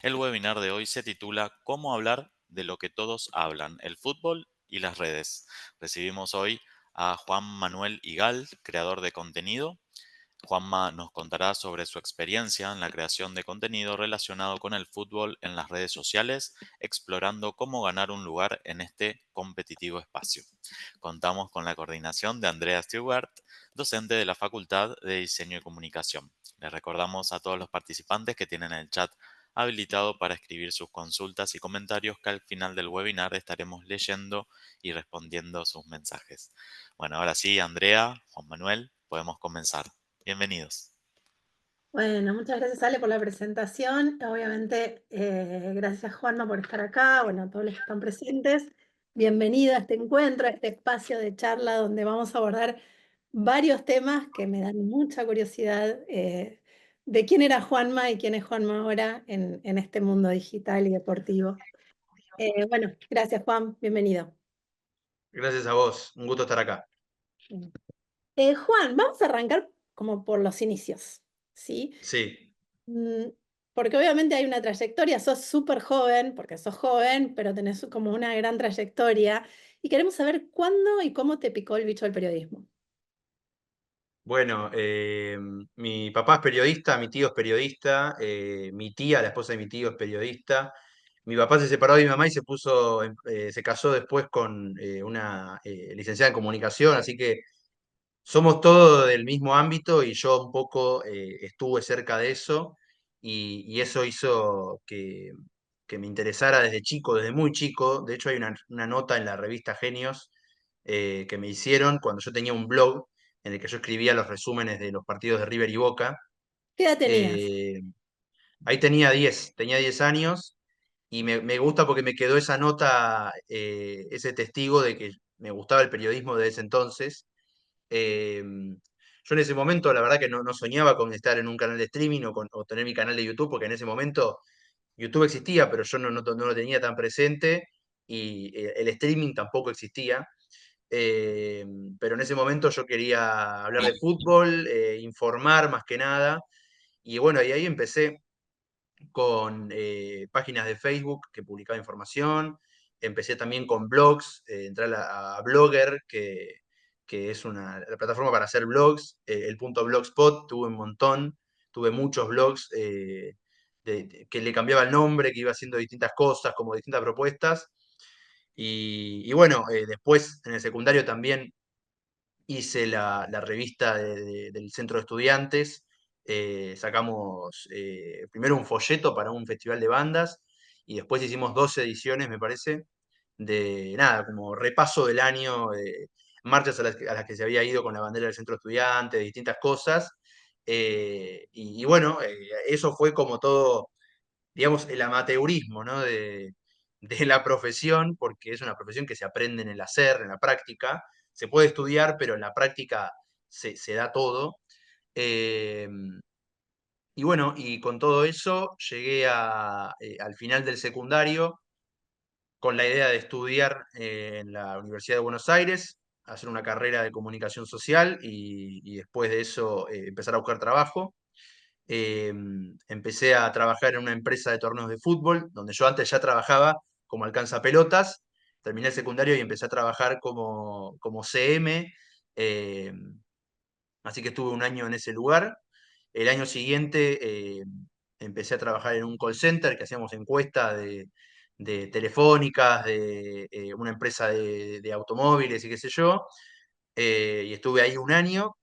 El webinar de hoy se titula ¿Cómo hablar de lo que todos hablan, el fútbol y las redes? Recibimos hoy a Juan Manuel Igal, creador de contenido. Juanma nos contará sobre su experiencia en la creación de contenido relacionado con el fútbol en las redes sociales, explorando cómo ganar un lugar en este competitivo espacio. Contamos con la coordinación de Andrea Stewart, docente de la Facultad de Diseño y Comunicación. Les recordamos a todos los participantes que tienen el chat habilitado para escribir sus consultas y comentarios que al final del webinar estaremos leyendo y respondiendo sus mensajes. Bueno, ahora sí, Andrea, Juan Manuel, podemos comenzar. Bienvenidos. Bueno, muchas gracias Ale por la presentación. Obviamente, gracias Juanma por estar acá, bueno, a todos los que están presentes. Bienvenido a este encuentro, a este espacio de charla donde vamos a abordar varios temas que me dan mucha curiosidad de quién era Juanma y quién es Juanma ahora en este mundo digital y deportivo. Bueno, gracias Juan, bienvenido. Gracias a vos, un gusto estar acá. Juan, vamos a arrancar como por los inicios, ¿sí? Sí, Mm, Porque obviamente hay una trayectoria, sos súper joven, porque sos joven, pero tenés como una gran trayectoria y queremos saber cuándo y cómo te picó el bicho del periodismo. bueno, mi papá es periodista, mi tío es periodista, mi tía, la esposa de mi tío, es periodista. Mi papá se separó de mi mamá y se casó después con una licenciada en comunicación, así que somos todos del mismo ámbito y yo un poco estuve cerca de eso y eso hizo que me interesara desde chico, desde muy chico. De hecho, hay una nota en la revista Genios que me hicieron cuando yo tenía un blog en el que yo escribía los resúmenes de los partidos de River y Boca. ¿Qué edad tenías? Eh, Ahí tenía 10 años y me gusta porque me quedó esa nota, ese testigo de que me gustaba el periodismo de ese entonces. Yo en ese momento, la verdad que no soñaba con estar en un canal de streaming o tener mi canal de YouTube, porque en ese momento YouTube existía, pero yo no lo tenía tan presente y el streaming tampoco existía. Eh, pero en ese momento yo quería hablar de fútbol, informar más que nada. Y bueno, y ahí empecé con páginas de Facebook que publicaba información. Empecé también con blogs, entré a Blogger, que es la plataforma para hacer blogs. El punto blogspot, tuve un montón, tuve muchos blogs que le cambiaba el nombre, que iba haciendo distintas cosas, como distintas propuestas. Y bueno, después en el secundario también hice la revista del centro de estudiantes, sacamos primero un folleto para un festival de bandas y después hicimos 12 ediciones, me parece, de nada, como repaso del año, marchas a las que se había ido con la bandera del centro de estudiantes, distintas cosas. Y bueno, eso fue como todo, digamos, el amateurismo, ¿no? De la profesión, porque es una profesión que se aprende en el hacer, en la práctica. Se puede estudiar, pero en la práctica se da todo. Eh, y bueno, y con todo eso llegué al final del secundario con la idea de estudiar en la Universidad de Buenos Aires, hacer una carrera de comunicación social y después de eso empezar a buscar trabajo. Eh, Empecé a trabajar en una empresa de torneos de fútbol, donde yo antes ya trabajaba como alcanzapelotas. Terminé el secundario y empecé a trabajar como CM, eh, así que estuve un año en ese lugar. El año siguiente empecé a trabajar en un call center que hacíamos encuestas de telefónicas, de una empresa de automóviles y qué sé yo. Y estuve ahí un año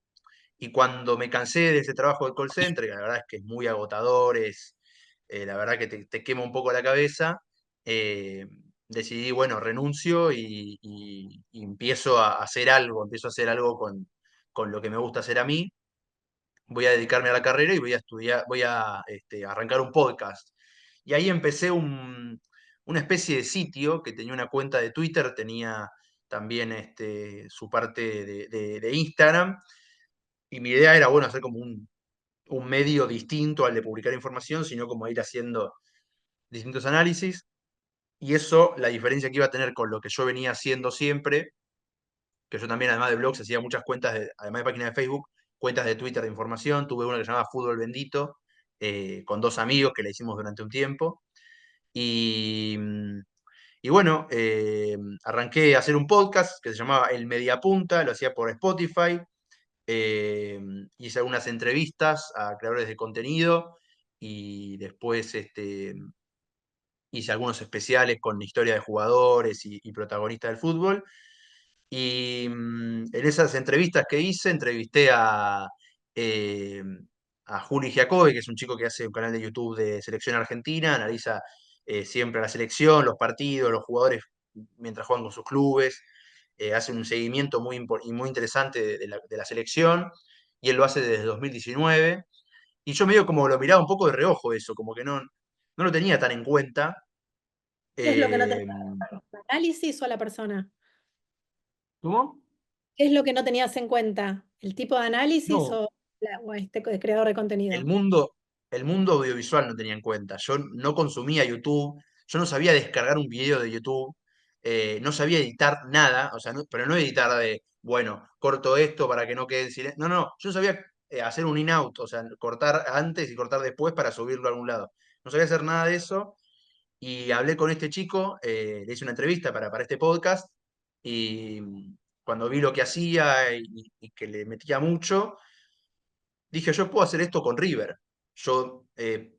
y cuando me cansé de ese trabajo de call center, que la verdad es que es muy agotador, la verdad que te quema un poco la cabeza, eh, decidí, bueno, renuncio y empiezo a hacer algo con lo que me gusta hacer a mí. Voy a dedicarme a la carrera y voy a estudiar, voy a arrancar un podcast. Y ahí empecé una especie de sitio que tenía una cuenta de Twitter, tenía también su parte de Instagram y mi idea era, bueno, hacer como un medio distinto al de publicar información, sino como ir haciendo distintos análisis. Y eso, la diferencia que iba a tener con lo que yo venía haciendo siempre, que yo también, además de blogs, hacía muchas cuentas, además de páginas de Facebook, cuentas de Twitter de información. Tuve una que se llamaba Fútbol Bendito, con dos amigos que la hicimos durante un tiempo. Y, y bueno, arranqué a hacer un podcast que se llamaba El Mediapunta, lo hacía por Spotify. eh, Hice algunas entrevistas a creadores de contenido y después hice algunos especiales con historia de jugadores y protagonistas del fútbol. Y en esas entrevistas que hice, entrevisté eh, a Juli Giacobbe, que es un chico que hace un canal de YouTube de selección argentina, analiza siempre la selección, los partidos, los jugadores mientras juegan con sus clubes, hace un seguimiento y muy interesante de la selección, y él lo hace desde 2019. Y yo medio como lo miraba un poco de reojo eso, como que no lo tenía tan en cuenta. ¿Qué es lo que no Eh, tenías? ¿Análisis o a la persona? ¿Cómo? ¿Qué es lo que no tenías en cuenta? ¿El tipo de análisis No, o creador de el contenido? mundo, el mundo audiovisual no tenía en cuenta. Yo no consumía YouTube, yo no sabía descargar un video de YouTube, no sabía editar nada, o sea, pero no editar de, bueno, corto esto para que no quede en silencio. No, no, yo sabía hacer un in-out, o sea, cortar antes y cortar después para subirlo a algún lado. No sabía hacer nada de eso y hablé con este chico, le hice una entrevista para este podcast y cuando vi lo que hacía y que le metía mucho, dije, yo puedo hacer esto con River. Yo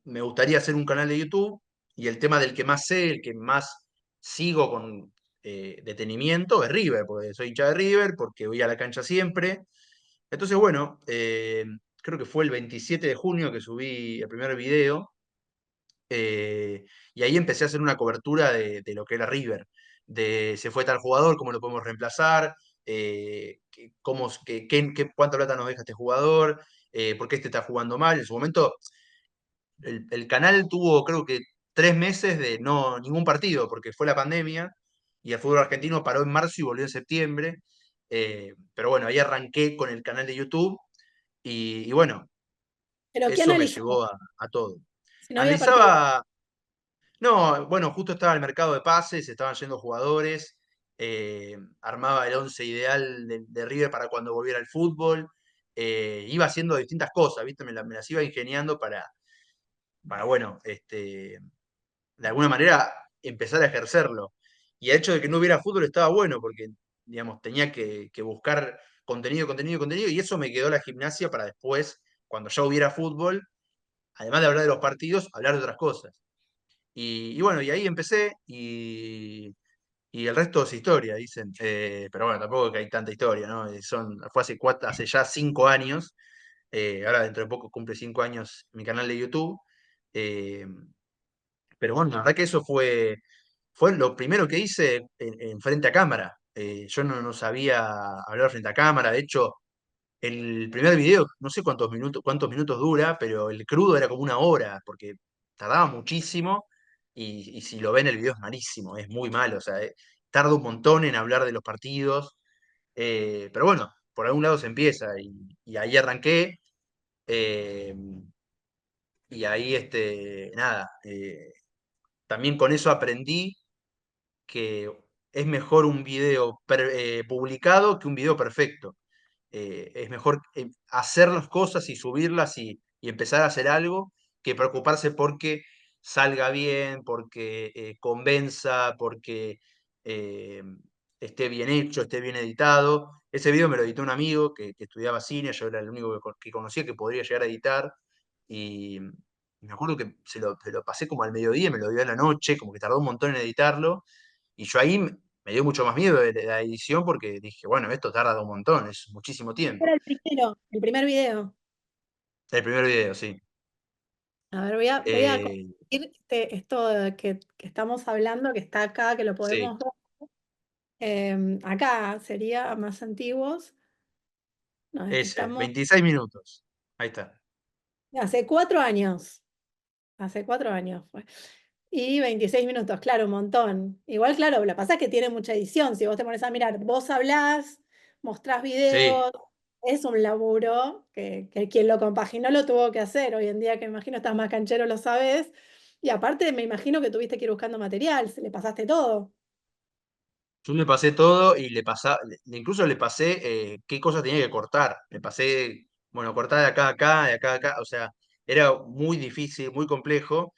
me gustaría hacer un canal de YouTube y el tema del que más sé, el que más sigo con detenimiento es River, porque soy hincha de River, porque voy a la cancha siempre. Entonces, bueno, creo que fue el 27 de junio que subí el primer video y ahí empecé a hacer una cobertura de lo que era River, de se fue tal jugador, cómo lo podemos reemplazar, cuánta plata nos deja este jugador, por qué este está jugando mal. En su momento, el canal tuvo creo que 3 meses de no ningún partido, porque fue la pandemia y el fútbol argentino paró en marzo y volvió en septiembre. Pero bueno, ahí arranqué con el canal de YouTube y bueno, ¿Pero qué eso me analizabas? llevó a todo. Si no había partido. Analizaba. No, bueno, justo estaba el mercado de pases, estaban yendo jugadores, armaba el once ideal de River para cuando volviera el fútbol, iba haciendo distintas cosas, ¿viste? Me las iba ingeniando para bueno, de alguna manera empezar a ejercerlo. Y el hecho de que no hubiera fútbol estaba bueno, porque, digamos, tenía que buscar contenido, contenido, contenido, y eso me quedó la gimnasia para después, cuando ya hubiera fútbol, además de hablar de los partidos, hablar de otras cosas. Y bueno, y ahí empecé y el resto es historia, dicen. Pero bueno, tampoco que hay tanta historia, ¿no? Fue hace ya 5 años. Ahora dentro de poco cumple 5 años mi canal de YouTube. eh, pero bueno, la verdad que eso fue lo primero que hice en frente a cámara. Yo no sabía hablar frente a cámara. De hecho, el primer video, no sé cuántos minutos dura, pero el crudo era como 1 hora, porque tardaba muchísimo y si lo ven el video es malísimo, es muy malo, o sea, tarda un montón en hablar de los partidos, pero bueno, por algún lado se empieza y ahí arranqué eh, y ahí, nada, también con eso aprendí que es mejor un video publicado que un video perfecto. Es mejor hacer las cosas y subirlas y empezar a hacer algo que preocuparse porque salga bien, porque convenza, porque eh, esté bien hecho, esté bien editado. Ese video me lo editó un amigo que estudiaba cine, yo era el único que conocía que podría llegar a editar y me acuerdo que se lo pasé como al mediodía, me lo dio a la noche, como que tardó un montón en editarlo y yo ahí me dio mucho más miedo de la edición porque dije, bueno, esto tarda un montón, es muchísimo Era tiempo. el primero, el primer video. El primer video, sí. A ver, voy a Eh, compartir esto que estamos hablando, que está acá, que lo sí, podemos ver. Acá sería más antiguos. No, ese, estamos 26 minutos. Ahí está. hace 4 años. Hace 4 años fue. Y 26 minutos, claro, un montón. Igual, claro, lo que pasa es que tiene mucha edición. Si vos te pones a mirar, vos hablás, mostrás Sí, videos, es un laburo que quien lo compaginó lo tuvo que hacer. Hoy en día, que me imagino estás más canchero, lo sabés. Y aparte, me imagino que tuviste que ir buscando material, se le pasaste todo. yo le pasé todo y incluso le pasé qué cosas tenía que cortar. Le pasé, bueno, cortar de acá a acá, de acá a acá. O sea, era muy difícil, muy complejo.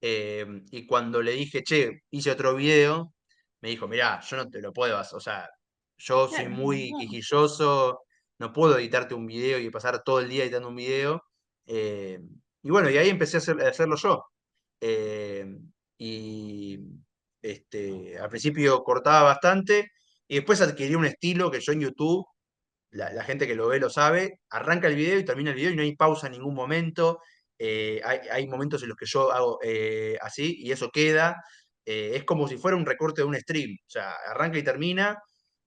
Y cuando le dije, che, hice otro video, me dijo, mirá, yo no te lo puedo hacer, o sea, yo soy Claro, muy no. quisquilloso, no puedo editarte un video y pasar todo el día editando un video. Eh, y bueno, y ahí empecé a hacerlo yo. Eh, y al principio cortaba bastante y después adquirí un estilo que yo en YouTube, la gente que lo ve lo sabe, arranca el video y termina el video y no hay pausa en ningún momento. Hay momentos en los que yo hago así y eso queda. Es como si fuera un recorte de un stream, o sea, arranca y termina,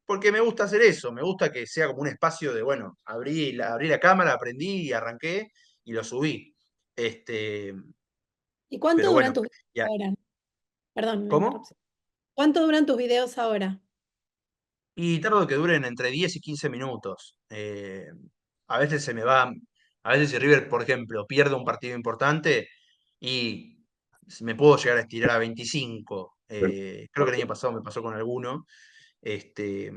porque me gusta hacer eso, me gusta que sea como un espacio de, bueno, abrí la cámara, aprendí y arranqué y lo subí. Este, ¿Y cuánto pero duran bueno, tus videos ya. ahora? Perdón, la ¿Cómo? interrupción. ¿Cuánto duran tus videos ahora? Y tardo que duren entre 10 y 15 minutos. A veces se me va, a veces si River, por ejemplo, pierde un partido importante y me puedo llegar a estirar a 25. Creo que el año pasado me pasó con alguno. Este,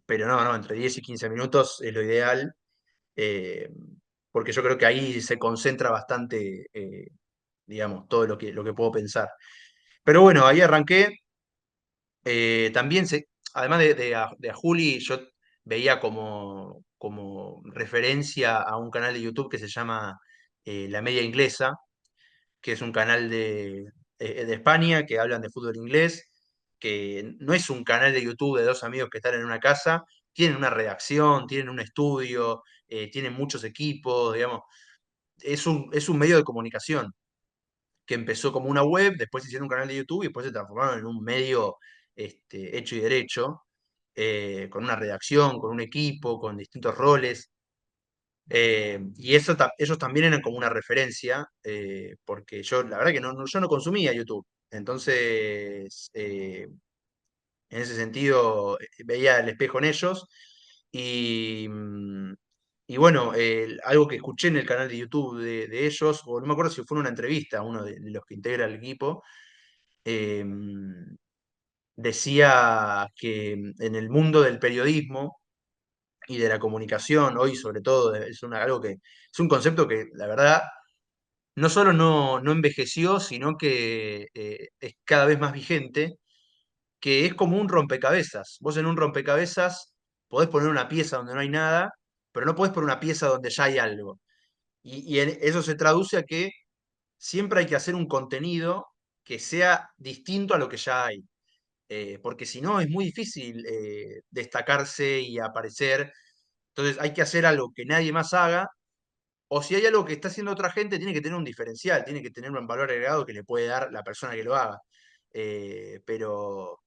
pero no, entre 10 y 15 minutos es lo ideal, eh, porque yo creo que ahí se concentra bastante, digamos, todo lo que puedo pensar. Pero bueno, ahí arranqué. También, además de a Juli, yo veía como referencia a un canal de YouTube que se llama La Media Inglesa, que es un canal de España que hablan de fútbol inglés, que no es un canal de YouTube de dos amigos que están en una casa, tienen una redacción, tienen un estudio, tienen muchos equipos, digamos, es un medio de comunicación que empezó como una web, después hicieron un canal de YouTube y después se transformaron en un medio hecho y derecho, con una redacción, con un equipo, con distintos roles. Y eso, ellos también eran como una referencia, porque yo la verdad que yo no consumía YouTube. Entonces, en ese sentido, veía el espejo en ellos. Y, y bueno, algo que escuché en el canal de YouTube de ellos, o no me acuerdo si fue en una entrevista a uno de los que integra el equipo, eh, decía que en el mundo del periodismo y de la comunicación, hoy sobre todo, algo que es un concepto que la verdad no solo no envejeció, sino que es cada vez más vigente, que es como un rompecabezas. Vos en un rompecabezas podés poner una pieza donde no hay nada, pero no podés poner una pieza donde ya hay algo. Y eso se traduce a que siempre hay que hacer un contenido que sea distinto a lo que ya hay. Porque si no es muy difícil destacarse y aparecer. Entonces hay que hacer algo que nadie más haga, o si hay algo que está haciendo otra gente, tiene que tener un diferencial, tiene que tener un valor agregado que le puede dar la persona que lo haga. Pero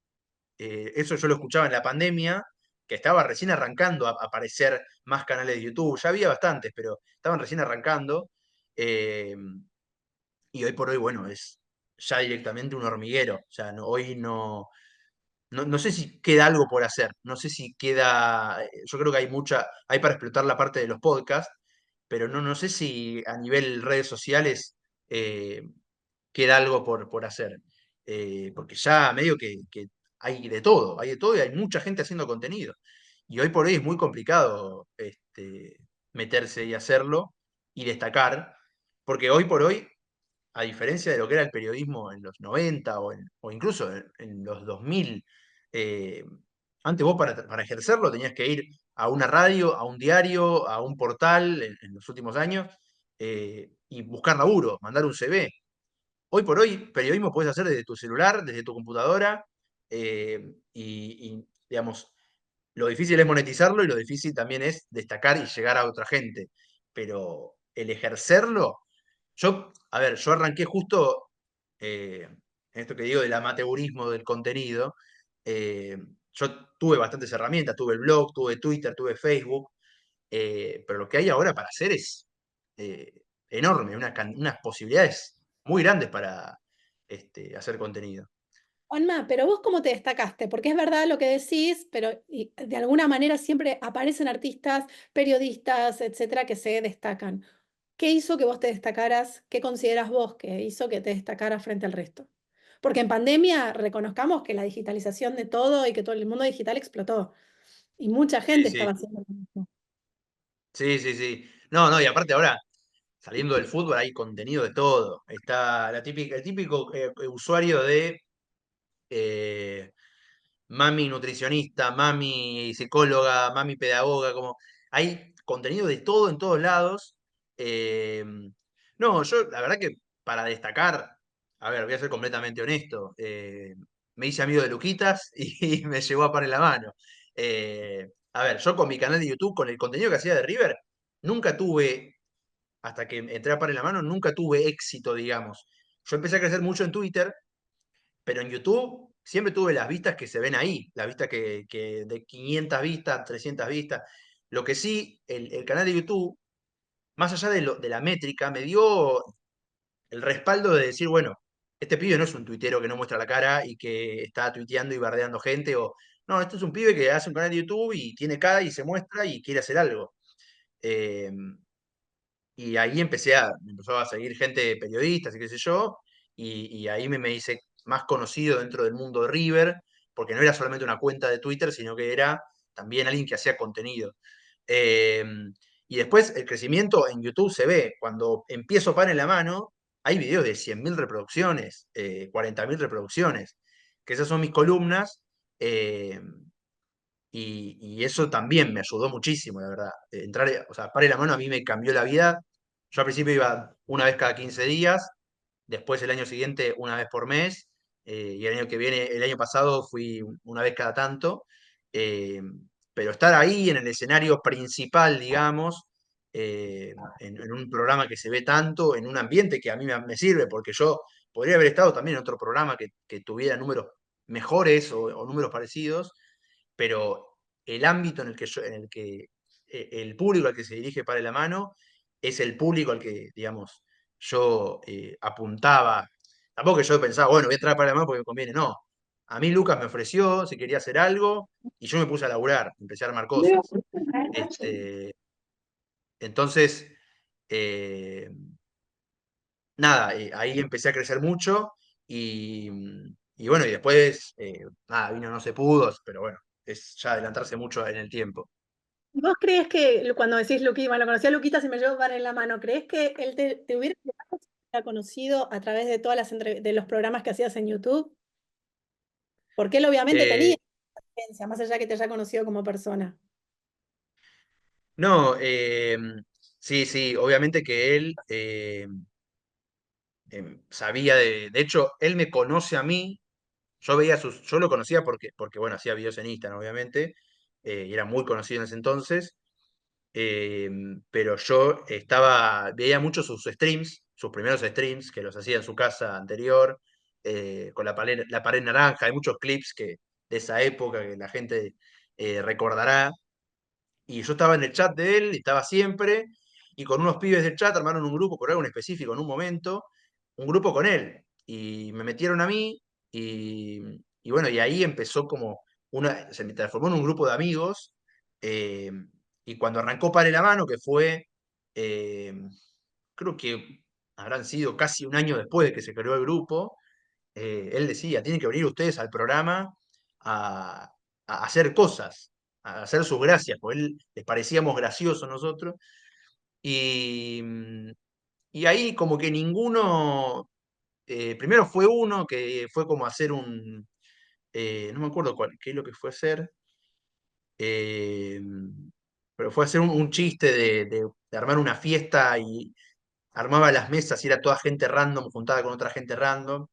eso yo lo escuchaba en la pandemia, que estaba recién arrancando a aparecer más canales de YouTube. Ya había bastantes, pero estaban recién arrancando. eh, y hoy por hoy, bueno, es ya directamente un hormiguero. O sea, hoy no sé si queda algo por hacer. No sé si queda. Yo creo que hay para explotar la parte de los podcasts, pero no sé si a nivel redes sociales eh, queda algo por hacer. Porque ya medio que hay de todo y hay mucha gente haciendo contenido. Y hoy por hoy es muy complicado meterse y hacerlo y destacar, porque hoy por hoy, a diferencia de lo que era el periodismo en los 90 o incluso en los 2000, eh, antes vos para ejercerlo tenías que ir a una radio, a un diario, a un portal en los últimos años, y buscar laburo, mandar un CV. Hoy por hoy, periodismo puedes hacer desde tu celular, desde tu computadora, digamos, lo difícil es monetizarlo y lo difícil también es destacar y llegar a otra gente. Pero el ejercerlo, a ver, yo arranqué justo en esto que digo del amateurismo del contenido. eh, yo tuve bastantes herramientas, tuve el blog, tuve Twitter, tuve Facebook, pero lo que hay ahora para hacer es eh, enorme, unas posibilidades muy grandes para hacer contenido. Juanma, pero vos cómo te destacaste, porque es verdad lo que decís, pero de alguna manera siempre aparecen artistas, periodistas, etcétera, que se destacan. ¿Qué hizo que vos te destacaras? ¿Qué consideras vos que hizo que te destacaras frente al resto? Porque en pandemia reconozcamos que la digitalización de todo y que todo el mundo digital explotó y mucha Sí, gente sí, estaba haciendo lo mismo. sí, sí, sí. No, y aparte ahora, saliendo del fútbol hay contenido de todo. Está el típico usuario de eh, mami nutricionista, mami psicóloga, mami pedagoga, como hay contenido de todo en todos lados. Eh, no, yo la verdad que para destacar, a ver, voy a ser completamente honesto, me hice amigo de Luquitas y me llevó a par en la mano. A ver, yo con mi canal de YouTube, con el contenido que hacía de River, nunca tuve, hasta que entré a par en la mano, nunca tuve éxito, digamos. Yo empecé a crecer mucho en Twitter, pero en YouTube siempre tuve las vistas que se ven ahí, las vistas que de 500 vistas, 300 vistas. Lo que sí, el canal de YouTube, más allá de la métrica, me dio el respaldo de decir, bueno, este pibe no es un tuitero que no muestra la cara y que está tuiteando y bardeando gente, o no, este es un pibe que hace un canal de YouTube y tiene cara y se muestra y quiere hacer algo. Eh, y ahí me empezó a seguir gente periodistas y qué sé yo, y ahí me hice más conocido dentro del mundo de River, porque no era solamente una cuenta de Twitter, sino que era también alguien que hacía contenido. Eh, y después el crecimiento en YouTube se ve, cuando empiezo Pan en la mano, hay videos de 100.000 reproducciones, 40.000 reproducciones, que esas son mis columnas, eh, y eso también me ayudó muchísimo, la verdad. Entrar, o sea, Pare la Mano a mí me cambió la vida. Yo al principio iba una vez cada 15 días, después el año siguiente una vez por mes, y el año que viene, el año pasado fui una vez cada tanto. eh, pero estar ahí en el escenario principal, digamos, en un programa que se ve tanto, en un ambiente que a mí me sirve, porque yo podría haber estado también en otro programa que tuviera números mejores o números parecidos, pero el ámbito en el que el público al que se dirige Pare la Mano es el público al que, digamos, yo apuntaba. Tampoco que yo pensaba, bueno, voy a entrar a Pare la Mano porque me conviene, no. A mí Lucas me ofreció si quería hacer algo y yo me puse a laburar, empecé a armar cosas. Este, entonces, eh, nada, ahí empecé a crecer mucho y, y bueno, y después, nada, vino no se pudo, pero bueno, es ya adelantarse mucho en el tiempo. ¿Vos crees que cuando decís Luquita, bueno, conocí a Luquitas y me llevó para en la mano, ¿crees que él te hubiera conocido a través de todas de los programas que hacías en YouTube? Porque él obviamente tenía Eh, experiencia, más allá que te haya conocido como persona. no, sí, sí, obviamente que él sabía de hecho, él me conoce a mí, yo lo conocía porque bueno, hacía videos en Instagram, obviamente, y era muy conocido en ese entonces. Eh, pero yo veía mucho sus streams, sus primeros streams, que los hacía en su casa anterior, con la pared naranja. Hay muchos clips de esa época que la gente recordará. Y yo estaba en el chat de él, estaba siempre, y con unos pibes del chat armaron un grupo por algo en específico en un momento, un grupo con él. Y me metieron a mí, y, y bueno, y ahí empezó como se me transformó en un grupo de amigos. eh, y cuando arrancó Pare la Mano, que fue, eh, creo que habrán sido casi un año después de que se creó el grupo, él decía, tienen que venir ustedes al programa a, a hacer cosas, a hacer sus gracias, porque él les parecíamos graciosos nosotros. Y, y ahí como que ninguno, primero fue uno que fue como hacer no me acuerdo qué es lo que fue hacer, eh, pero fue hacer un chiste de armar una fiesta y armaba las mesas y era toda gente random juntada con otra gente random.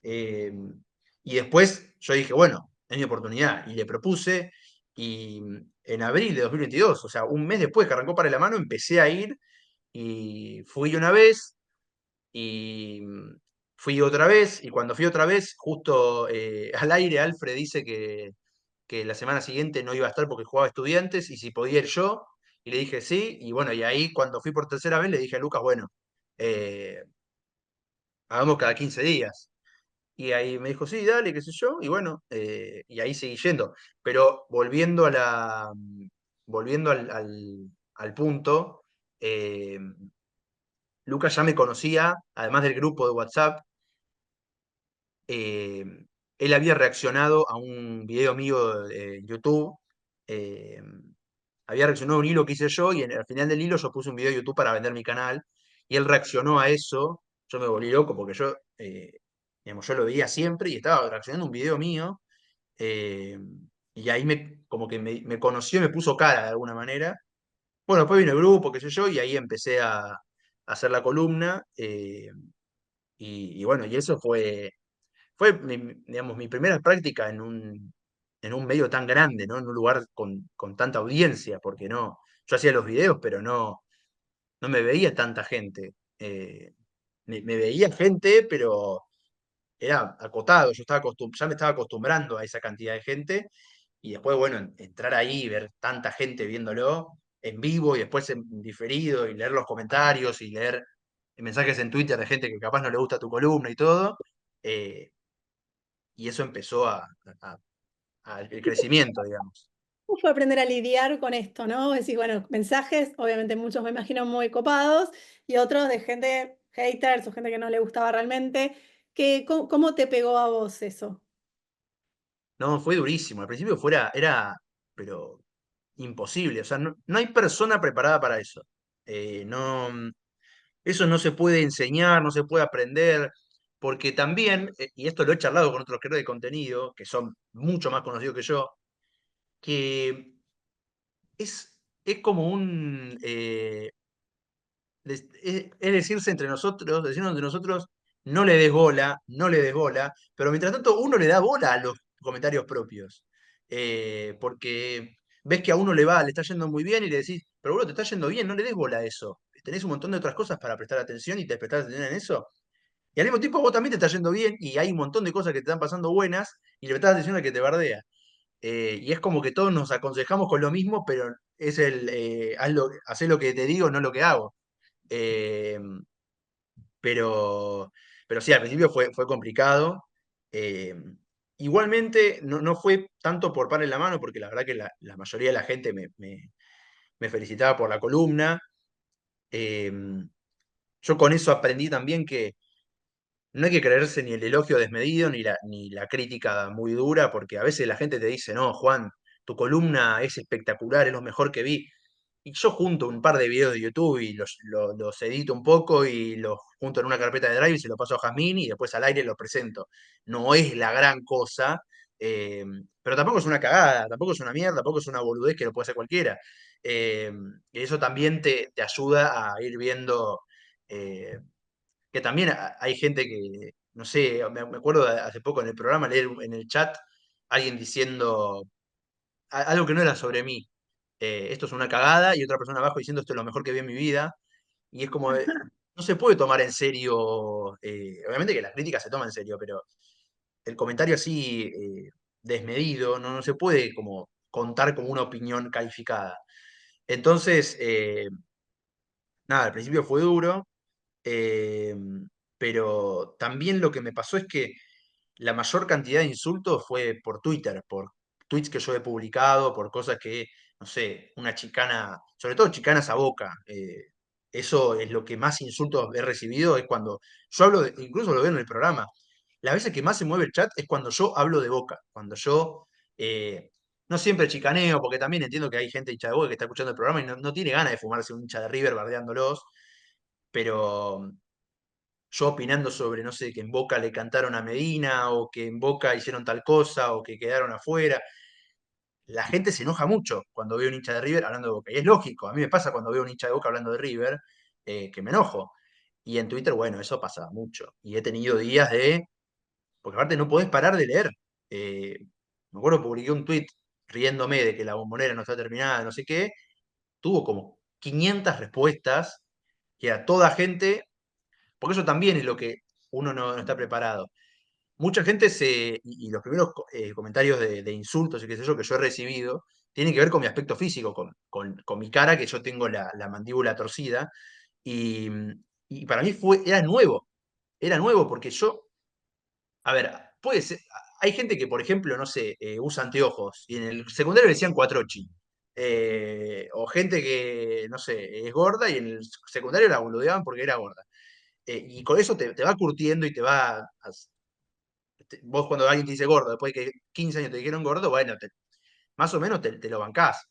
Eh, y después yo dije, bueno, es mi oportunidad. Y le propuse, y en abril de 2022, o sea, un mes después que arrancó Para la Mano, empecé a ir y fui una vez y fui otra vez. Y cuando fui otra vez, justo al aire, Alfred dice que la semana siguiente no iba a estar porque jugaba Estudiantes y si podía ir yo. Y le dije sí. Y bueno, y ahí cuando fui por tercera vez le dije a Lucas, bueno, eh, hagamos cada 15 días. Y ahí me dijo, sí, dale, qué sé yo, y bueno, y ahí seguí yendo. Pero volviendo al punto, Lucas ya me conocía, además del grupo de WhatsApp. eh, Él había reaccionado a un video mío de YouTube. eh, Había reaccionado a un hilo que hice yo, y al final del hilo yo puse un video de YouTube para vender mi canal. y él reaccionó a eso. Yo me volví loco porque digamos, yo lo veía siempre y estaba reaccionando a un video mío. eh, y ahí como que me conoció y me puso cara de alguna manera. Bueno, después vino el grupo, qué sé yo, y ahí empecé a hacer la columna. Y bueno, y eso fue digamos, mi primera práctica en un medio tan grande, ¿no? En un lugar con tanta audiencia, porque no, yo hacía los videos, pero no me veía tanta gente. Me veía gente, pero era acotado, ya me estaba acostumbrando a esa cantidad de gente, y después, bueno, entrar ahí y ver tanta gente viéndolo en vivo y después en diferido, y leer los comentarios y leer mensajes en Twitter de gente que capaz no le gusta tu columna y todo, eh, y eso empezó el crecimiento, digamos. ¿Cómo fue aprender a lidiar con esto, no? Es decir, bueno, mensajes, obviamente muchos me imagino muy copados, y otros de gente, haters o gente que no le gustaba realmente. ¿Cómo te pegó a vos eso? No, fue durísimo. Al principio era, pero imposible. O sea, no hay persona preparada para eso. No, eso no se puede enseñar, no se puede aprender, porque también, y esto lo he charlado con otros creadores de contenido, que son mucho más conocidos que yo, que es como es decirse entre nosotros, decirnos entre nosotros, no le des bola, no le des bola, pero mientras tanto uno le da bola a los comentarios propios. Porque ves que a uno le está yendo muy bien y le decís, pero bueno, te está yendo bien, no le des bola a eso. Tenés un montón de otras cosas para prestar atención y te prestás atención en eso. Y al mismo tiempo vos también te está yendo bien y hay un montón de cosas que te están pasando buenas y le prestás atención al que te bardea. Y es como que todos nos aconsejamos con lo mismo, pero es hacé lo que te digo, no lo que hago. Eh, pero, pero sí, al principio fue complicado. Eh, Igualmente, no fue tanto por par en la mano, porque la verdad que la mayoría de la gente me felicitaba por la columna. Eh, yo con eso aprendí también que no hay que creerse ni el elogio desmedido ni la crítica muy dura, porque a veces la gente te dice, no, Juan, tu columna es espectacular, es lo mejor que vi. Y yo junto un par de videos de YouTube y los edito un poco y los junto en una carpeta de Drive y se lo paso a Jazmín y después al aire los presento. No es la gran cosa, eh, pero tampoco es una cagada, tampoco es una mierda, tampoco es una boludez que lo puede hacer cualquiera. Eh, y eso también te ayuda a ir viendo eh, que también hay gente que, no sé, me acuerdo de hace poco en el programa leer en el chat alguien diciendo algo que no era sobre mí. Esto es una cagada, y otra persona abajo diciendo esto es lo mejor que vi en mi vida. Y es como, no se puede tomar en serio, obviamente que la crítica se toma en serio, pero el comentario así desmedido no se puede como contar como una opinión calificada. Entonces, nada, al principio fue duro, eh, pero también lo que me pasó es que la mayor cantidad de insultos fue por Twitter, por tweets que yo he publicado, por cosas que, no sé, una chicana, sobre todo chicanas a Boca. Eso es lo que más insultos he recibido, es cuando yo hablo incluso lo veo en el programa, las veces que más se mueve el chat es cuando yo hablo de Boca, cuando yo, no siempre chicaneo, porque también entiendo que hay gente hincha de Boca que está escuchando el programa y no tiene ganas de fumarse un hincha de River bardeándolos, pero yo opinando sobre, no sé, que en Boca le cantaron a Medina, o que en Boca hicieron tal cosa, o que quedaron afuera. La gente se enoja mucho cuando ve un hincha de River hablando de Boca. Y es lógico, a mí me pasa cuando veo un hincha de Boca hablando de River, que me enojo. Y en Twitter, bueno, eso pasa mucho. Y he tenido días porque aparte no podés parar de leer. Me acuerdo que publiqué un tweet riéndome de que la bombonera no está terminada, no sé qué. Tuvo como 500 respuestas, que era toda gente, porque eso también es lo que uno no está preparado. Mucha gente y los primeros comentarios de insultos y qué sé yo que yo he recibido tienen que ver con mi aspecto físico, con mi cara, que yo tengo la mandíbula torcida, y, y para mí era nuevo porque yo, a ver, puede ser, hay gente que, por ejemplo, no sé, usa anteojos y en el secundario le decían cuatrochi. O gente que, no sé, es gorda y en el secundario la boludeaban porque era gorda. Y con eso te va curtiendo y vos cuando alguien te dice gordo, después de que 15 años te dijeron gordo, bueno, más o menos te lo bancás.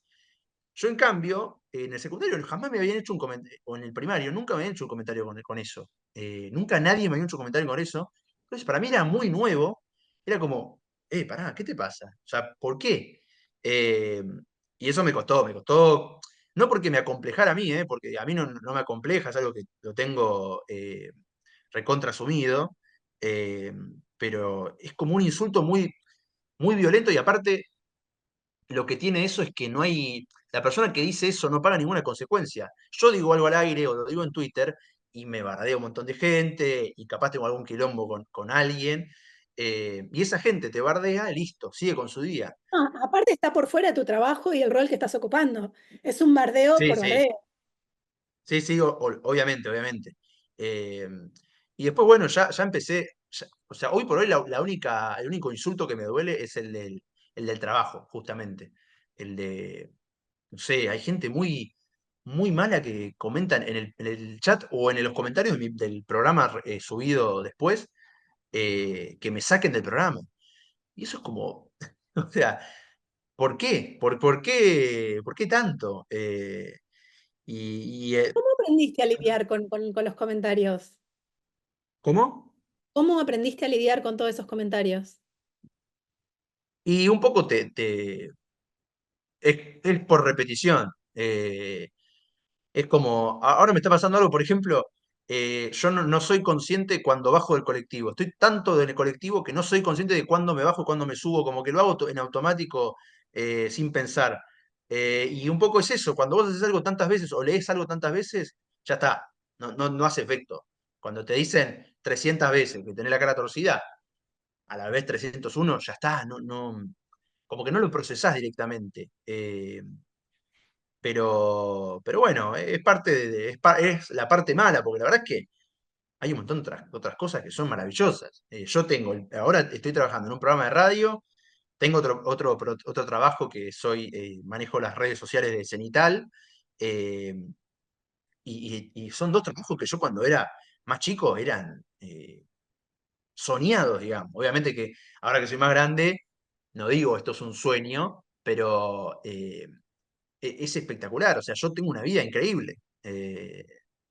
Yo, en cambio, en el secundario jamás me habían hecho un comentario, o en el primario, nunca me habían hecho un comentario con eso. Nunca nadie me había hecho un comentario con eso. Entonces, para mí era muy nuevo. Era como, pará, ¿qué te pasa? O sea, ¿por qué? Eh, y eso me costó, no porque me acomplejara a mí, porque a mí no me acompleja, es algo que lo tengo recontra asumido, eh, pero es como un insulto muy, muy violento y aparte lo que tiene eso es que no hay, la persona que dice eso no paga ninguna consecuencia. Yo digo algo al aire o lo digo en Twitter y me bardea un montón de gente y capaz tengo algún quilombo con alguien, y esa gente te bardea, listo, sigue con su día. No, aparte está por fuera de tu trabajo y el rol que estás ocupando. Es un bardeo Sí, por sí, bardeo. sí, sí, obviamente, obviamente. Eh, y después, bueno, ya empecé, o sea, hoy por hoy el único insulto que me duele es el del trabajo, justamente. El de, no sé, hay gente muy, muy mala que comentan en el chat o en los comentarios del programa subido después, que me saquen del programa. Y eso es como, o sea, ¿por qué? ¿Por qué tanto? Y, ¿Cómo aprendiste a lidiar con los comentarios? ¿cómo? ¿Cómo aprendiste a lidiar con todos esos comentarios? Y un poco es por repetición. Es como, ahora me está pasando algo, por ejemplo, yo no soy consciente cuando bajo del colectivo. Estoy tanto del colectivo que no soy consciente de cuándo me bajo y cuándo me subo, como que lo hago en automático, sin pensar. Y un poco es eso, cuando vos haces algo tantas veces o lees algo tantas veces, ya está, no hace efecto. Cuando te dicen 300 veces que tenés la cara torcida, a la vez 301 ya está, como que no lo procesás directamente. Pero bueno, es parte es la parte mala, porque la verdad es que hay un montón de otras cosas que son maravillosas. Ahora estoy trabajando en un programa de radio, tengo otro trabajo que manejo las redes sociales de Cenital, eh, y son dos trabajos que yo cuando era más chico eran soñados, digamos. Obviamente que ahora que soy más grande, no digo esto es un sueño, pero es espectacular. O sea, yo tengo una vida increíble,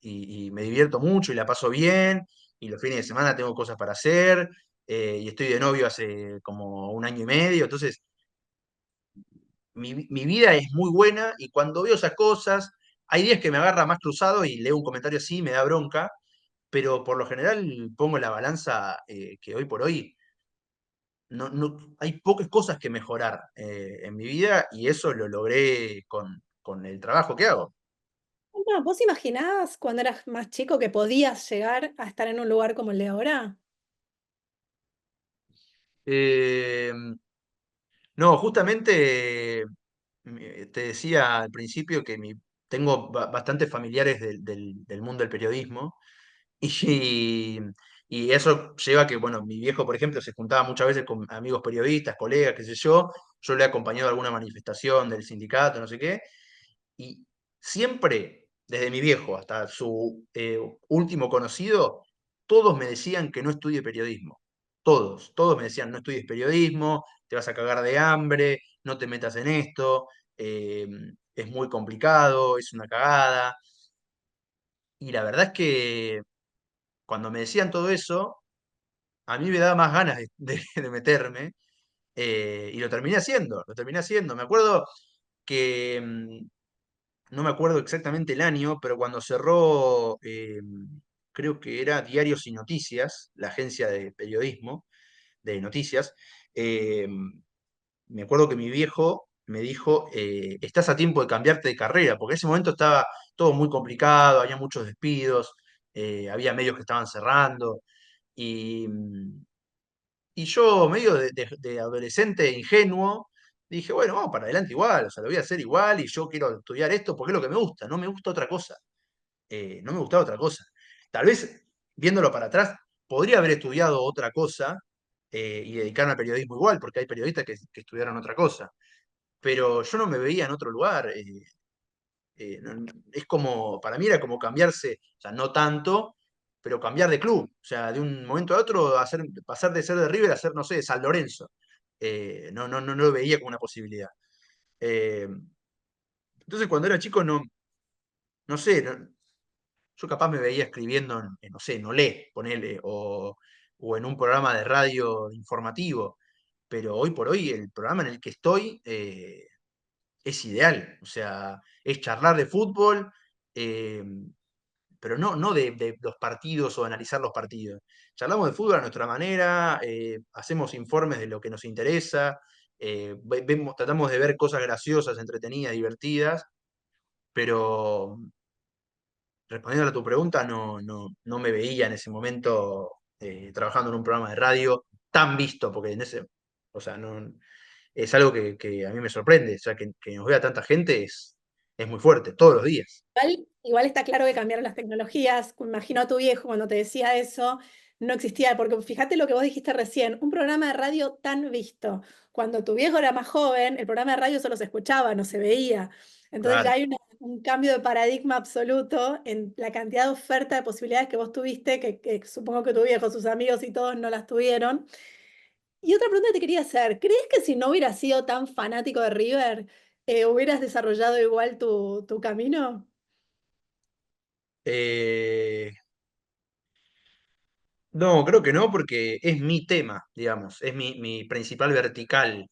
y me divierto mucho y la paso bien. Y los fines de semana tengo cosas para hacer, y estoy de novio hace como un año y medio. Entonces, mi vida es muy buena y cuando veo esas cosas, hay días que me agarra más cruzado y leo un comentario así y me da bronca, pero por lo general pongo en la balanza, que hoy por hoy hay pocas cosas que mejorar en mi vida y eso lo logré con el trabajo que hago. No, ¿vos imaginabas cuando eras más chico que podías llegar a estar en un lugar como el de ahora? Eh, no, justamente, te decía al principio que tengo bastantes familiares del mundo del periodismo y, y eso lleva a que, bueno, mi viejo, por ejemplo, se juntaba muchas veces con amigos periodistas, colegas, qué sé yo le he acompañado a alguna manifestación del sindicato, no sé qué, y siempre, desde mi viejo hasta su último conocido, todos me decían que no estudie periodismo. Todos me decían, no estudies periodismo, te vas a cagar de hambre, no te metas en esto, eh, es muy complicado, es una cagada. Y la verdad es que cuando me decían todo eso, a mí me daba más ganas de meterme, y lo terminé haciendo. Me acuerdo que, no me acuerdo exactamente el año, pero cuando cerró, creo que era Diarios y Noticias, la agencia de periodismo, de noticias, eh, me acuerdo que mi viejo me dijo, estás a tiempo de cambiarte de carrera, porque en ese momento estaba todo muy complicado, había muchos despidos, había medios que estaban cerrando, y, y yo, medio de adolescente ingenuo, dije, bueno, vamos para adelante igual, o sea, lo voy a hacer igual y yo quiero estudiar esto porque es lo que me gusta, no me gusta otra cosa. No me gustaba otra cosa. Tal vez, viéndolo para atrás, podría haber estudiado otra cosa, y dedicarme al periodismo igual, porque hay periodistas que estudiaron otra cosa. Pero yo no me veía en otro lugar. Es como, para mí era como cambiarse, o sea, no tanto, pero cambiar de club. O sea, de un momento a otro pasar de ser de River a ser, no sé, de San Lorenzo. No lo veía como una posibilidad. Eh, Entonces cuando era chico no sé, yo capaz me veía escribiendo no sé, en Olé, ponele, o en un programa de radio informativo, pero hoy por hoy el programa en el que estoy es ideal, o sea, es charlar de fútbol, eh, pero no de los partidos o analizar los partidos. Charlamos de fútbol a nuestra manera, hacemos informes de lo que nos interesa, tratamos de ver cosas graciosas, entretenidas, divertidas, pero respondiendo a tu pregunta, no me veía en ese momento trabajando en un programa de radio tan visto, porque en ese, o sea, no, es algo que a mí me sorprende, o sea, que nos vea tanta gente es muy fuerte, todos los días. Igual está claro que cambiaron las tecnologías. Imagino a tu viejo cuando te decía eso, no existía, porque fíjate lo que vos dijiste recién, un programa de radio tan visto. Cuando tu viejo era más joven, el programa de radio solo se escuchaba, no se veía. Entonces ya Claro. hay un cambio de paradigma absoluto en la cantidad de oferta de posibilidades que vos tuviste, que supongo que tu viejo, sus amigos y todos no las tuvieron. Y otra pregunta que te quería hacer, ¿crees que si no hubieras sido tan fanático de River, hubieras desarrollado igual tu camino? Eh, no, creo que no, porque es mi tema, digamos, es mi principal vertical,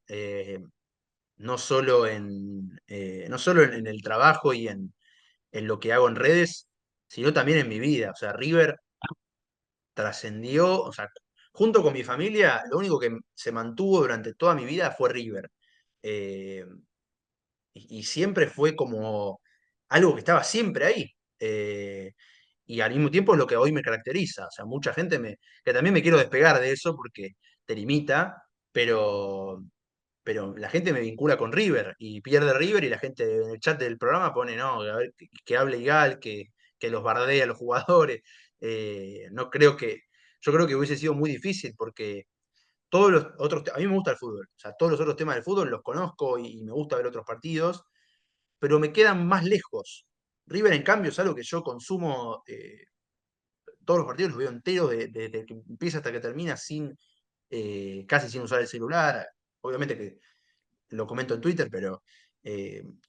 no solo en el trabajo y en lo que hago en redes, sino también en mi vida. O sea, River trascendió, o sea, junto con mi familia, lo único que se mantuvo durante toda mi vida fue River. Eh, y siempre fue como algo que estaba siempre ahí. Y al mismo tiempo es lo que hoy me caracteriza. O sea, mucha gente que también me quiero despegar de eso porque te limita, pero, pero la gente me vincula con River y pierde River y la gente en el chat del programa pone, no, a ver, que hable Igal, que los bardea a los jugadores. No creo que, yo creo que hubiese sido muy difícil porque todos los otros, a mí me gusta el fútbol, o sea, todos los otros temas del fútbol los conozco y me gusta ver otros partidos, pero me quedan más lejos. River, en cambio, es algo que yo consumo, todos los partidos los veo enteros, desde que empieza hasta que termina, casi sin usar el celular. Obviamente que lo comento en Twitter, pero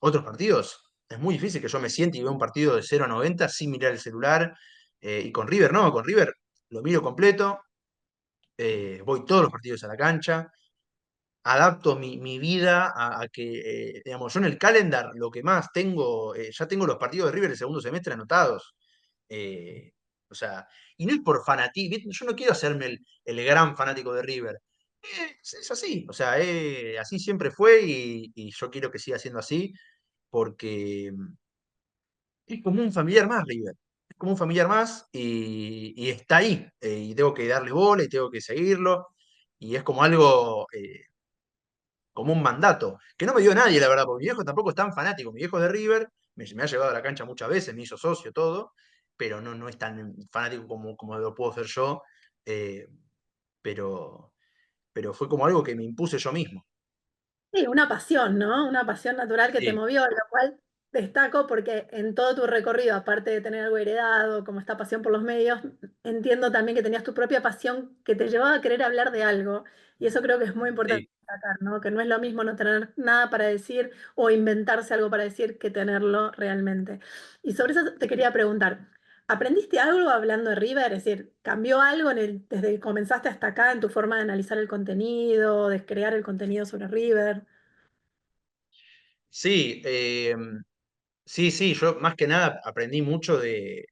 otros partidos, es muy difícil que yo me siente y vea un partido de 0 a 90 sin mirar el celular. Y con River no, con River lo miro completo, voy todos los partidos a la cancha, adapto mi vida a que, digamos, yo en el calendar lo que más tengo, ya tengo los partidos de River el segundo semestre anotados. Eh, o sea, y no es por fanatismo, yo no quiero hacerme el gran fanático de River. Es así, o sea, así siempre fue y yo quiero que siga siendo así porque es como un familiar más, River. Es como un familiar más y está ahí. Y tengo que darle bola y tengo que seguirlo. Y es como algo, como un mandato, que no me dio nadie, la verdad, porque mi viejo tampoco es tan fanático. Mi viejo es de River, me ha llevado a la cancha muchas veces, me hizo socio, todo, pero no es tan fanático como lo puedo ser yo. eh, pero, pero fue como algo que me impuse yo mismo. Sí, una pasión, ¿no? Una pasión natural que te Sí, movió, lo cual destaco porque en todo tu recorrido, aparte de tener algo heredado, como esta pasión por los medios, entiendo también que tenías tu propia pasión que te llevaba a querer hablar de algo. Y eso creo que es muy importante sí. destacar, ¿no? Que no es lo mismo no tener nada para decir o inventarse algo para decir que tenerlo realmente. Y sobre eso te quería preguntar. ¿Aprendiste algo hablando de River? Es decir, ¿cambió algo desde que comenzaste hasta acá en tu forma de analizar el contenido, de crear el contenido sobre River? Sí, sí, yo más que nada aprendí mucho eh,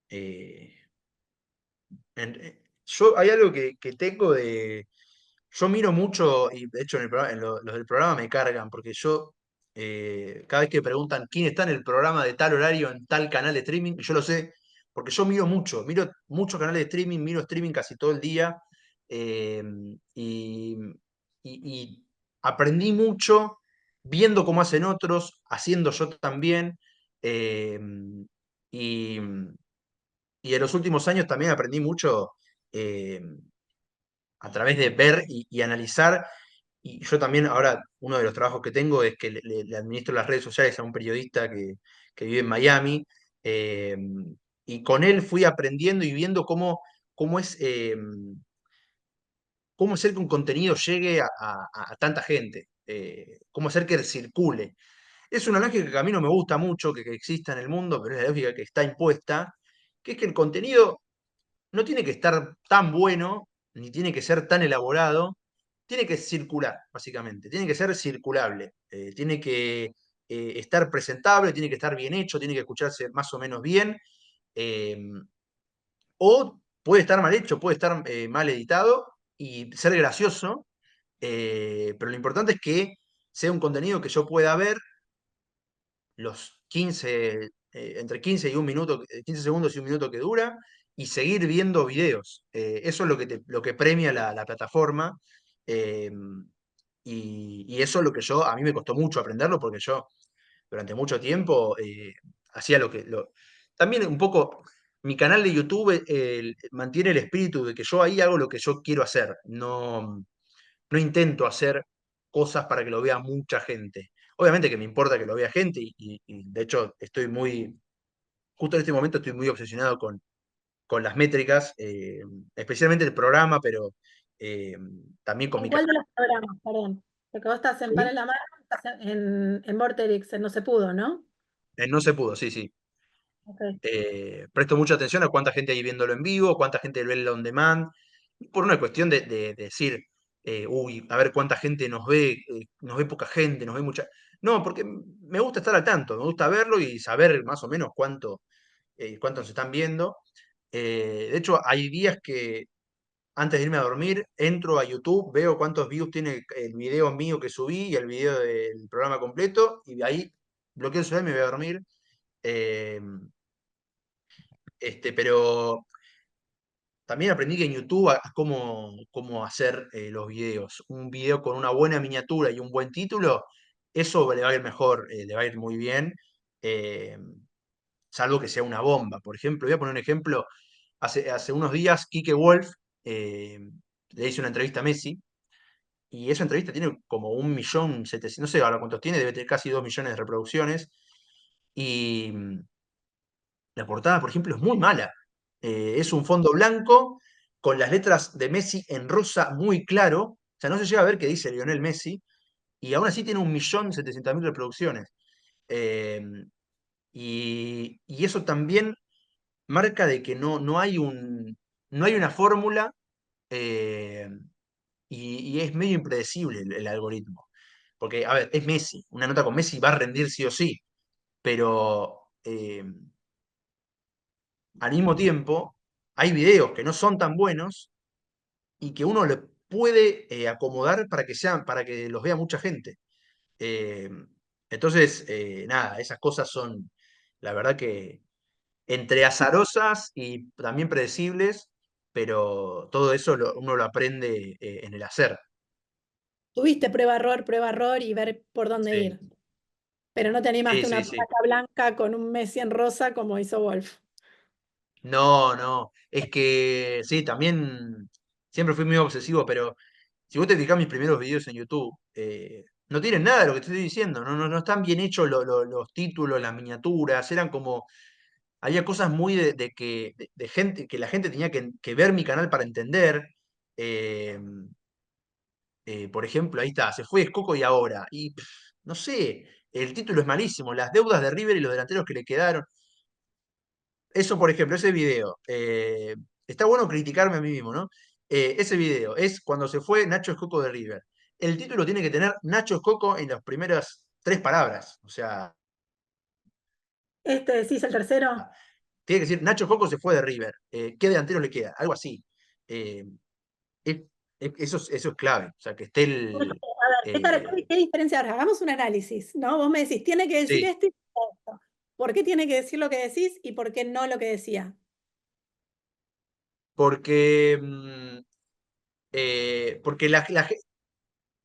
eh, yo hay algo que tengo yo miro mucho, y de hecho los del programa me cargan, porque yo, cada vez que preguntan quién está en el programa de tal horario en tal canal de streaming, yo lo sé, porque yo miro muchos canales de streaming, miro streaming casi todo el día, eh, y, y aprendí mucho viendo cómo hacen otros, haciendo yo también, eh, y, y en los últimos años también aprendí mucho. eh, a través de ver y analizar. Y yo también ahora, uno de los trabajos que tengo es que le administro las redes sociales a un periodista que vive en Miami. eh, y con él fui aprendiendo y viendo cómo es, cómo hacer que un contenido llegue a tanta gente. cómo hacer que circule. Es una lógica que a mí no me gusta mucho que exista en el mundo, pero es la lógica que está impuesta, que es que el contenido no tiene que estar tan bueno, ni tiene que ser tan elaborado, tiene que circular, básicamente, tiene que ser circulable, tiene que estar presentable, tiene que estar bien hecho, tiene que escucharse más o menos bien, eh, o puede estar mal hecho, puede estar mal editado y ser gracioso, pero lo importante es que sea un contenido que yo pueda ver los 15, entre 15 y un minuto, 15 segundos y un minuto que dura, y seguir viendo videos. Eso es lo que premia la plataforma. eh, y eso es lo que a mí me costó mucho aprenderlo, porque yo durante mucho tiempo hacía también un poco, mi canal de YouTube mantiene el espíritu de que yo ahí hago lo que yo quiero hacer. No intento hacer cosas para que lo vea mucha gente. Obviamente que me importa que lo vea gente y de hecho justo en este momento estoy muy obsesionado con las métricas, especialmente el programa, pero eh, también con ¿En mi cuál canal. de los programas? Perdón. Porque vos estás en Para la Mano, estás en Vorterix, en No se pudo, ¿no? No se pudo, sí, sí. Ok. Presto mucha atención a cuánta gente hay viéndolo en vivo, cuánta gente ve el on demand, por una cuestión de decir, uy, a ver cuánta gente nos ve poca gente, nos ve mucha. No, porque me gusta estar al tanto, me gusta verlo y saber más o menos cuántos se están viendo. De hecho, hay días que antes de irme a dormir, entro a YouTube, veo cuántos views tiene el video mío que subí y el video del programa completo, y ahí bloqueo el celular y me voy a dormir. Eh, pero también aprendí que en YouTube cómo hacer los videos. Un video con una buena miniatura y un buen título, eso le va a ir mejor, le va a ir muy bien, eh, salvo que sea una bomba. Por ejemplo, voy a poner un ejemplo. Hace unos días, Kike Wolf eh, le hizo una entrevista a Messi, y esa entrevista tiene como 1.700.000, no sé ahora cuántos tiene, debe tener casi 2 millones de reproducciones. Y la portada, por ejemplo, es muy mala. Es un fondo blanco con las letras de Messi en rosa muy claro. O sea, no se llega a ver qué dice Lionel Messi. Y aún así tiene 1.700.000 reproducciones. Eh, y eso también marca de que no hay una fórmula, eh, y es medio impredecible el algoritmo. Porque, a ver, es Messi. Una nota con Messi va a rendir sí o sí. Pero al mismo tiempo, hay videos que no son tan buenos y que uno le puede acomodar para que los vea mucha gente. Eh, entonces, nada, esas cosas son, la verdad que entre azarosas y también predecibles, pero todo eso uno lo aprende en el hacer. Tuviste prueba, error y ver por dónde Sí, ir. Pero no te sí, animaste a sí, una sí. placa blanca con un Messi en rosa como hizo Wolf. No, no, es que sí, también siempre fui muy obsesivo, pero si vos te fijás mis primeros videos en YouTube, no tienen nada de lo que te estoy diciendo, no están bien hechos los títulos, las miniaturas, eran como, había cosas muy de gente, que la gente tenía que ver mi canal para entender. eh, por ejemplo, ahí está, se fue Escoco y ahora, y no sé, el título es malísimo, las deudas de River y los delanteros que le quedaron. Eso, por ejemplo, ese video, está bueno criticarme a mí mismo, ¿no? Ese video es cuando se fue Nacho Escoco de River. El título tiene que tener Nacho Escoco en las primeras 3 palabras. O sea, ¿Este decís el tercero? tiene que decir Nacho Escoco se fue de River. ¿Qué delantero le queda? Algo así. Eh, es- eso es clave. O sea, que esté A ver, el. ¿qué diferencia ahora? Hagamos un análisis, ¿no? Vos me decís, tiene que decir Sí, esto y esto. ¿Por qué tiene que decir lo que decís y por qué no lo que decía? porque. Porque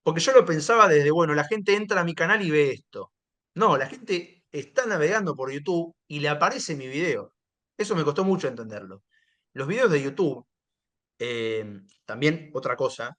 porque yo lo pensaba desde, bueno, la gente entra a mi canal y ve esto. No, la gente está navegando por YouTube y le aparece mi video. Eso me costó mucho entenderlo. Los videos de YouTube, también otra cosa,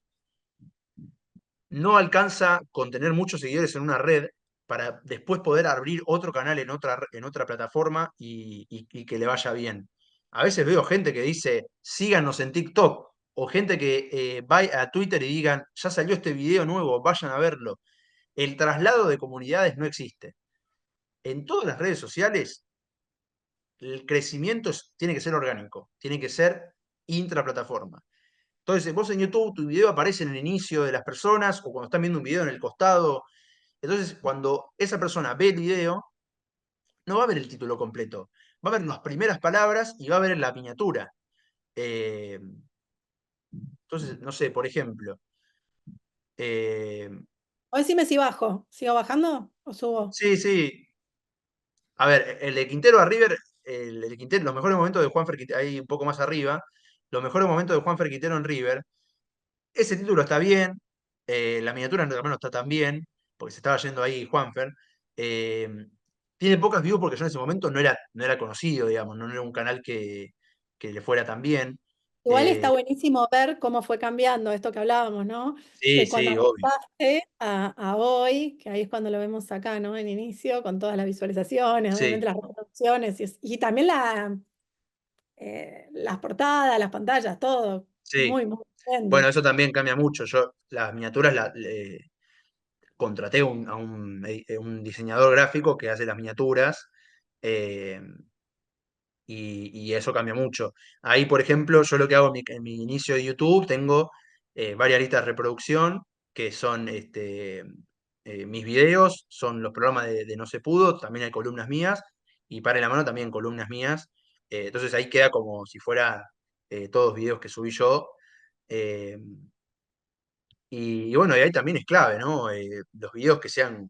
no alcanza con tener muchos seguidores en una red para después poder abrir otro canal en otra plataforma y que le vaya bien. A veces veo gente que dice, síganos en TikTok, o gente que va a Twitter y digan, ya salió este video nuevo, vayan a verlo. el traslado de comunidades no existe. En todas las redes sociales, el crecimiento tiene que ser orgánico, tiene que ser intraplataforma. Entonces, vos en YouTube, tu video aparece en el inicio de las personas o cuando están viendo un video en el costado. Entonces, cuando esa persona ve el video, no va a ver el título completo, va a ver las primeras palabras y va a ver la miniatura. Eh, entonces, no sé, por ejemplo, eh, O decime si bajo. ¿Sigo bajando o subo? sí, sí, a ver, el de Quintero a River, el Quintero, los mejores momentos de Juanfer Quintero, ahí un poco más arriba, los mejores momentos de Juanfer Quintero en River, ese título está bien, la miniatura al menos está tan bien, porque se estaba yendo ahí Juanfer. eh, Tiene pocas views porque yo en ese momento no era conocido, digamos, no era un canal que le fuera tan bien. Igual está buenísimo ver cómo fue cambiando esto que hablábamos, ¿no? Sí, De cuando sí, obvio. empezaste a hoy, que ahí es cuando lo vemos acá, ¿no? En inicio, con todas las visualizaciones, obviamente Sí, las reproducciones y también las portadas, las pantallas, todo sí. muy, muy Bueno, potente. eso también cambia mucho. Yo las miniaturas contraté un diseñador gráfico que hace las miniaturas. eh, y eso cambia mucho. Ahí, por ejemplo, yo lo que hago en mi inicio de YouTube, tengo varias listas de reproducción, que son mis videos, son los programas de No Se Pudo, también hay columnas mías, y para la mano también columnas mías. Entonces ahí queda como si fuera todos videos que subí yo. eh, y bueno, y ahí también es clave, ¿no? Los videos que sean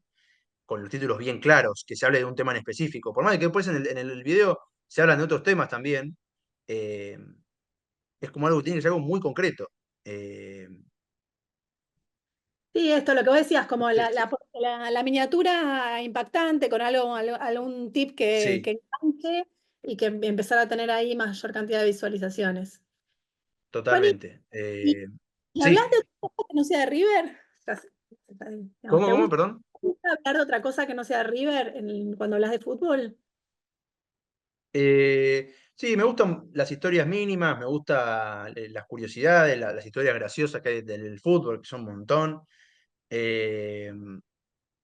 con los títulos bien claros, que se hable de un tema en específico. Por más de que después en el video se hablan de otros temas también, eh, es como algo que tiene que ser algo muy concreto. Eh, Sí, esto lo que vos decías, no como sé la miniatura impactante con algún tip sí, que enganche y que empezar a tener ahí mayor cantidad de visualizaciones. Juan, totalmente. ¿y hablas de Sí, otra cosa que no sea de River? Digamos, ¿cómo, ¿te cómo, gusta perdón? hablar de otra cosa que no sea de River cuando hablas de fútbol? Sí, me gustan las historias mínimas, me gustan las curiosidades, las historias graciosas que hay del fútbol, que son un montón. Eh,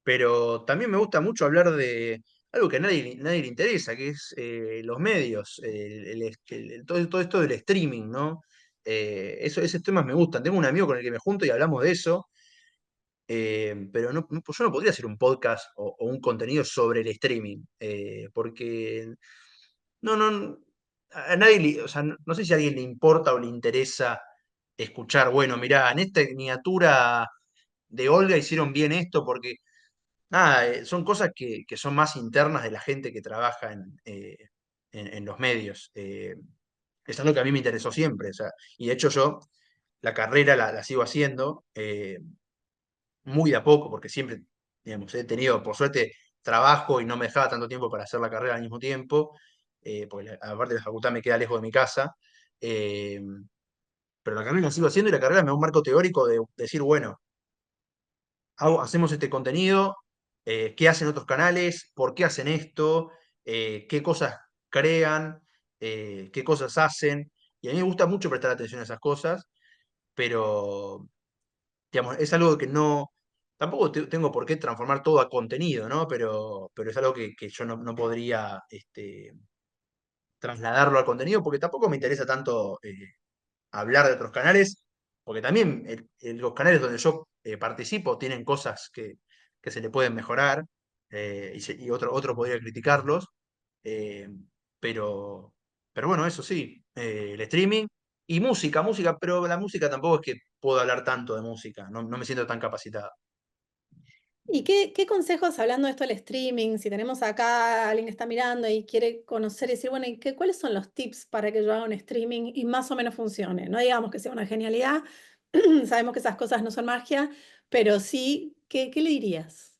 pero también me gusta mucho hablar de algo que a nadie le interesa, que es los medios, todo esto del streaming, ¿no? Esos temas me gustan. Tengo un amigo con el que me junto y hablamos de eso, pero pues yo no podría hacer un podcast o un contenido sobre el streaming, porque a nadie, o sea, no sé si a alguien le importa o le interesa escuchar, bueno, mirá, en esta miniatura de Olga hicieron bien esto porque nada, son cosas que son más internas de la gente que trabaja en los medios. Es algo que a mí me interesó siempre. O sea, y de hecho yo la carrera la sigo haciendo muy de a poco, porque siempre, digamos, he tenido, por suerte, trabajo y no me dejaba tanto tiempo para hacer la carrera al mismo tiempo, porque aparte la facultad me queda lejos de mi casa. eh, pero la carrera la sigo haciendo y la carrera me da un marco teórico de decir, bueno, hacemos este contenido, qué hacen otros canales, por qué hacen esto, qué cosas crean, qué cosas hacen. Y a mí me gusta mucho prestar atención a esas cosas, pero digamos, es algo que tampoco tengo por qué transformar todo a contenido, ¿no? Pero es algo que yo no podría trasladarlo al contenido porque tampoco me interesa tanto hablar de otros canales, porque también los canales donde yo participo tienen cosas que se le pueden mejorar y otro podría criticarlos, eh, pero, pero bueno, eso sí, el streaming y música, pero la música tampoco es que puedo hablar tanto de música, no me siento tan capacitado. ¿Y qué consejos, hablando de esto del streaming, si tenemos acá a alguien que está mirando y quiere conocer y decir, bueno, cuáles son los tips para que yo haga un streaming y más o menos funcione? No digamos que sea una genialidad, sabemos que esas cosas no son magia, pero sí, ¿qué le dirías?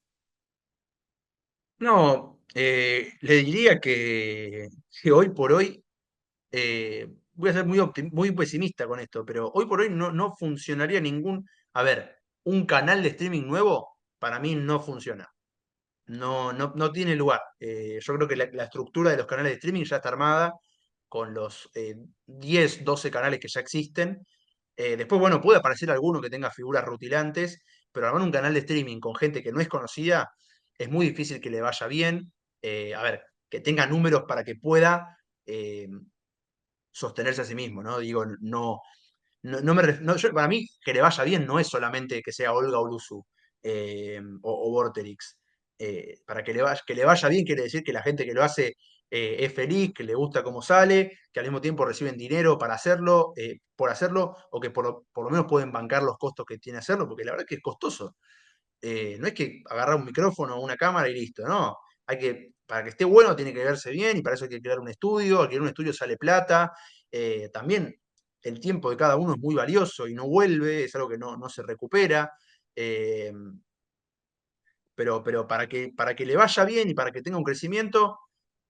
No, le diría que hoy por hoy voy a ser muy pesimista con esto, pero hoy por hoy no funcionaría ningún. A ver, un canal de streaming nuevo para mí no funciona. No tiene lugar. Yo creo que la estructura de los canales de streaming ya está armada con los 10, 12 canales que ya existen. Después, bueno, puede aparecer alguno que tenga figuras rutilantes, pero armar un canal de streaming con gente que no es conocida es muy difícil que le vaya bien. A ver, que tenga números para que pueda eh, sostenerse a sí mismo, ¿no? Digo, no me para mí, que le vaya bien no es solamente que sea Olga Ulusu o Vorterix. Para que le vaya bien quiere decir que la gente que lo hace es feliz, que le gusta cómo sale, que al mismo tiempo reciben dinero para hacerlo, por hacerlo, o que por lo menos pueden bancar los costos que tiene hacerlo, porque la verdad que es costoso. No es que agarrar un micrófono o una cámara y listo, no. Para que esté bueno tiene que verse bien y para eso hay que crear un estudio, al crear un estudio sale plata. También el tiempo de cada uno es muy valioso y no vuelve, es algo que no se recupera. Eh, pero para que le vaya bien y para que tenga un crecimiento,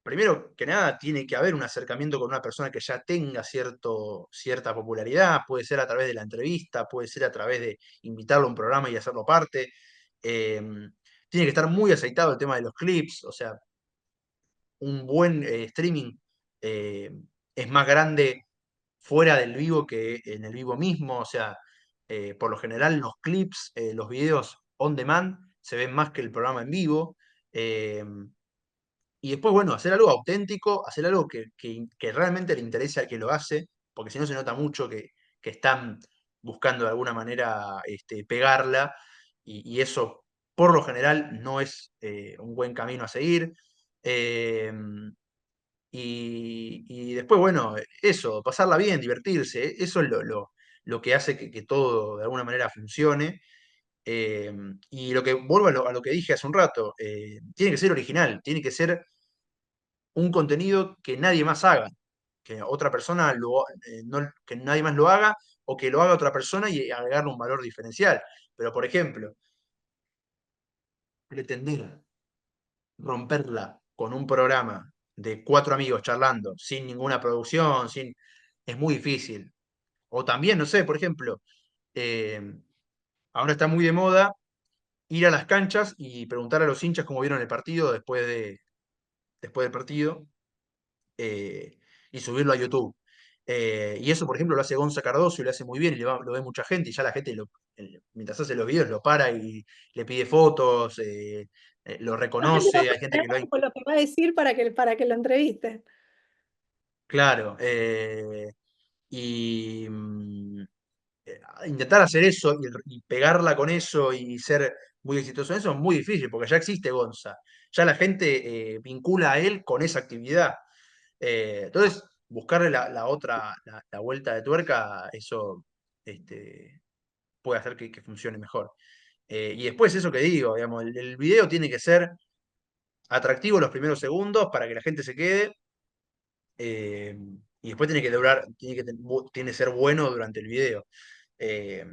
primero que nada tiene que haber un acercamiento con una persona que ya tenga cierta popularidad, puede ser a través de la entrevista, puede ser a través de invitarlo a un programa y hacerlo parte. Eh, Tiene que estar muy aceitado el tema de los clips, o sea, un buen streaming eh, es más grande fuera del vivo que en el vivo mismo, o sea, por lo general los clips, los videos on demand se ven más que el programa en vivo. eh, y después, bueno, hacer algo auténtico, hacer algo que realmente le interese al que lo hace, porque si no se nota mucho que están buscando de alguna manera pegarla, y eso por lo general no es un buen camino a seguir. Eh, y después, bueno, eso, pasarla bien, divertirse, eso es lo que hace que todo de alguna manera funcione. Eh, y lo que vuelvo a lo que dije hace un rato, tiene que ser original, tiene que ser un contenido que nadie más haga, que otra persona que nadie más lo haga o que lo haga otra persona y agregarle un valor diferencial. Pero, por ejemplo, pretender romperla con un programa de cuatro amigos charlando, sin ninguna producción, es muy difícil. O también, no sé, por ejemplo, eh, ahora está muy de moda ir a las canchas y preguntar a los hinchas cómo vieron el partido después del partido eh, y subirlo a YouTube. Y eso, por ejemplo, lo hace Gonza Cardoso y lo hace muy bien y lo ve mucha gente y ya la gente, mientras hace los videos, lo para y le pide fotos, lo La gente reconoce, hay gente está que lo ha... con lo que va a decir para que lo entreviste. Claro, y intentar hacer eso y pegarla con eso y ser muy exitoso en eso es muy difícil porque ya existe Gonza. Ya la gente vincula a él con esa actividad. Entonces, buscarle la otra, la vuelta de tuerca, eso puede hacer que funcione mejor. Y después eso que digo, digamos, el video tiene que ser atractivo los primeros segundos para que la gente se quede. eh, y después tiene que durar, tiene que ser bueno durante el video. eh,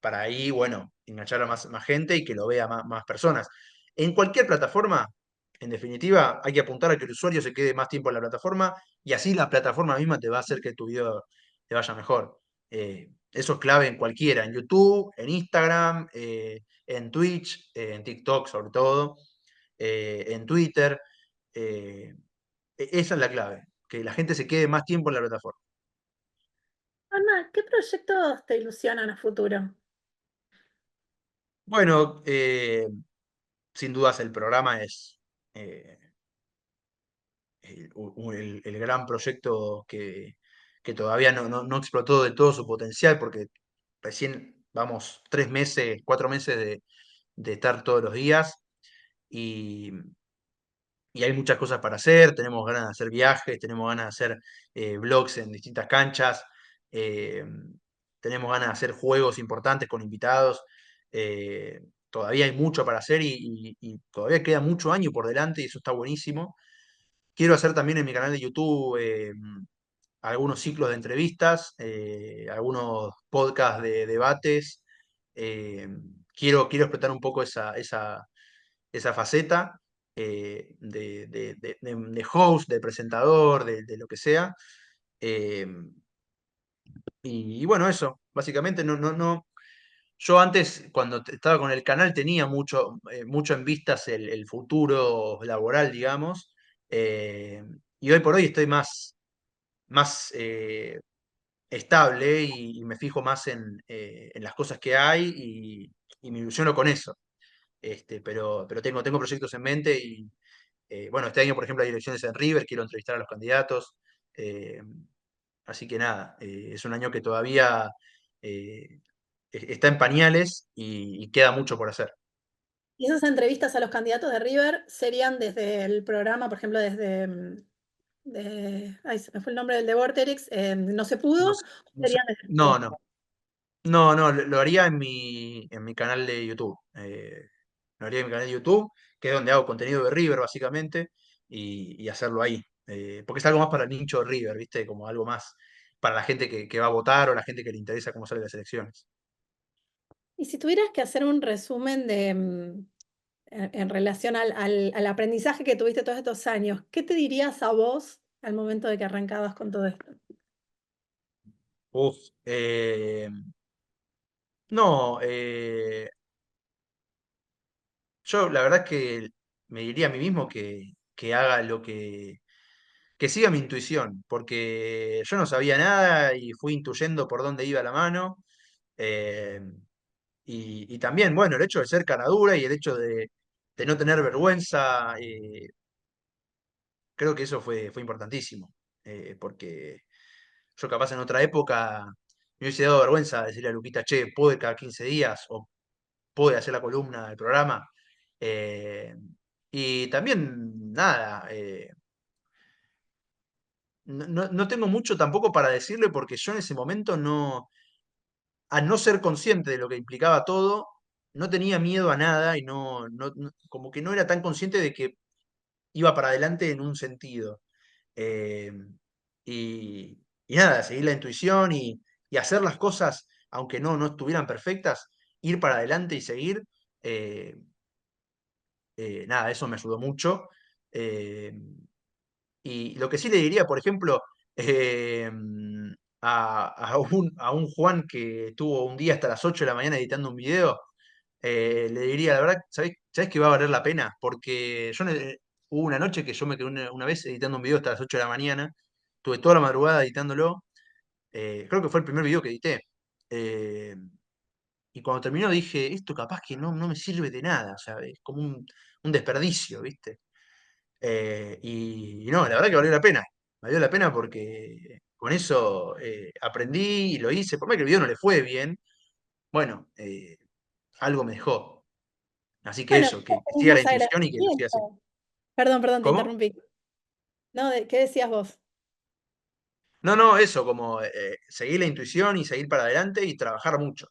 para ahí, bueno, enganchar a más gente y que lo vea más personas. En cualquier plataforma, en definitiva, hay que apuntar a que el usuario se quede más tiempo en la plataforma y así la plataforma misma te va a hacer que tu video te vaya mejor. Eso es clave en cualquiera, en YouTube, en Instagram, en Twitch, en TikTok sobre todo, en Twitter. eh, Esa es la clave, que la gente se quede más tiempo en la plataforma. Ana, ¿qué proyectos te ilusionan a futuro? Bueno, sin dudas el programa es eh, el gran proyecto que todavía no explotó de todo su potencial, porque recién vamos 3 meses, 4 meses de estar todos los días y, y hay muchas cosas para hacer, tenemos ganas de hacer viajes, tenemos ganas de hacer vlogs en distintas canchas, eh, tenemos ganas de hacer juegos importantes con invitados. Todavía hay mucho para hacer y todavía queda mucho año por delante y eso está buenísimo. Quiero hacer también en mi canal de YouTube algunos ciclos de entrevistas, algunos podcasts de debates. eh, quiero explotar un poco esa faceta de host, de presentador, de lo que sea. Eh, y bueno, eso, básicamente no. Yo antes, cuando estaba con el canal, tenía mucho en vistas el futuro laboral, digamos. Y hoy por hoy estoy más estable y me fijo más en las cosas que hay y me ilusiono con eso. Pero tengo proyectos en mente y bueno, este año, por ejemplo, hay elecciones en River, quiero entrevistar a los candidatos. eh, Así que nada, es un año que todavía eh, está en pañales y queda mucho por hacer. Y esas entrevistas a los candidatos de River serían desde el programa, por ejemplo, desde ay, se me fue el nombre del de Vorterix, No se No pudo, sé, no sé. serían desde No, YouTube. no. No, lo haría en mi canal de YouTube. Lo haría en mi canal de YouTube, que es donde hago contenido de River, básicamente, y hacerlo ahí. Porque es algo más para el nicho de River, ¿viste? Como algo más para la gente que va a votar o la gente que le interesa cómo salen las elecciones. Y si tuvieras que hacer un resumen de, en relación al aprendizaje que tuviste todos estos años, ¿qué te dirías a vos al momento de que arrancabas con todo esto? Uf, no, yo la verdad es que me diría a mí mismo que haga que siga mi intuición, porque yo no sabía nada y fui intuyendo por dónde iba la mano. eh, y también, bueno, el hecho de ser canadura y el hecho de no tener vergüenza, creo que eso fue importantísimo, porque yo capaz en otra época me hubiese dado vergüenza decirle a Lupita, che, puedo ir cada 15 días o puedo hacer la columna del programa. Eh, y también, nada, no tengo mucho tampoco para decirle porque yo en ese momento no, al no ser consciente de lo que implicaba todo, no tenía miedo a nada y como que no era tan consciente de que iba para adelante en un sentido. Eh, y nada, seguir la intuición y hacer las cosas, aunque no estuvieran perfectas, ir para adelante y seguir. eh, Nada, eso me ayudó mucho. Eh, y lo que sí le diría, por ejemplo, eh, a un Juan que estuvo un día hasta las 8 de la mañana editando un video, le diría, la verdad, ¿sabés que va a valer la pena? Porque hubo una noche que yo me quedé una vez editando un video hasta las 8 de la mañana, tuve toda la madrugada editándolo, creo que fue el primer video que edité. eh, y cuando terminó dije, esto capaz que no me sirve de nada, o sea, es como un desperdicio, ¿viste? Y no, la verdad que valió la pena. Valió la pena porque con eso aprendí y lo hice. Por más que el video no le fue bien, bueno, algo me dejó. Así que Bueno, eso, que es siga la más intuición y que lo siga haciendo. agradecimiento. Perdón, te ¿Cómo? interrumpí. No, ¿qué decías vos? No, no, eso, como seguir la intuición y seguir para adelante y trabajar mucho.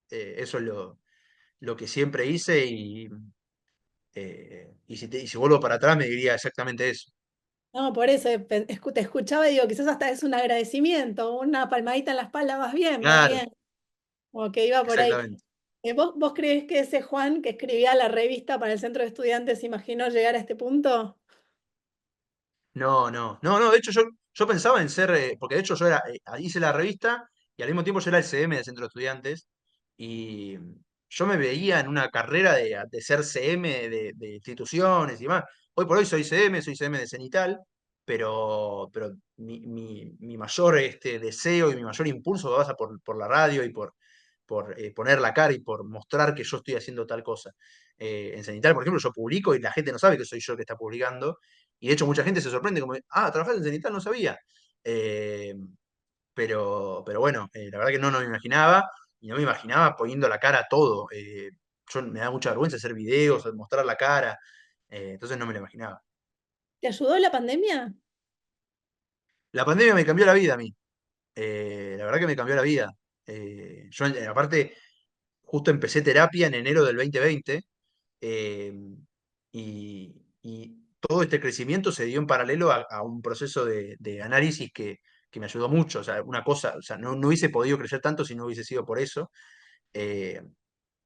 Eso es lo que siempre hice y si vuelvo para atrás me diría exactamente eso. No, por eso te escuchaba y digo, quizás hasta es un agradecimiento, una palmadita en la espalda, vas bien, vas Claro, bien. O que iba por ahí. exactamente. ¿Vos creés que ese Juan que escribía la revista para el centro de estudiantes se imaginó llegar a este punto? No, no, no, no, de hecho yo pensaba en ser, porque de hecho hice la revista y al mismo tiempo yo era el CM del Centro de Estudiantes y yo me veía en una carrera de ser CM de instituciones y demás. Hoy por hoy soy CM de Cenital, pero mi mayor deseo y mi mayor impulso pasa por la radio y por poner la cara y por mostrar que yo estoy haciendo tal cosa. En Cenital, por ejemplo, yo publico y la gente no sabe que soy yo el que está publicando. Y de hecho mucha gente se sorprende como, ¿trabajás en Cenital? No sabía. Eh, pero bueno, la verdad que no me imaginaba y no me imaginaba poniendo la cara a todo. Me da mucha vergüenza hacer videos, mostrar la cara, entonces no me lo imaginaba. ¿Te ayudó la pandemia? La pandemia me cambió la vida a mí, la verdad que me cambió la vida. Yo aparte justo empecé terapia en enero del 2020 eh, y todo este crecimiento se dio en paralelo a un proceso de análisis que me ayudó mucho. O sea, una cosa, o sea, no hubiese podido crecer tanto si no hubiese sido por eso. Eh,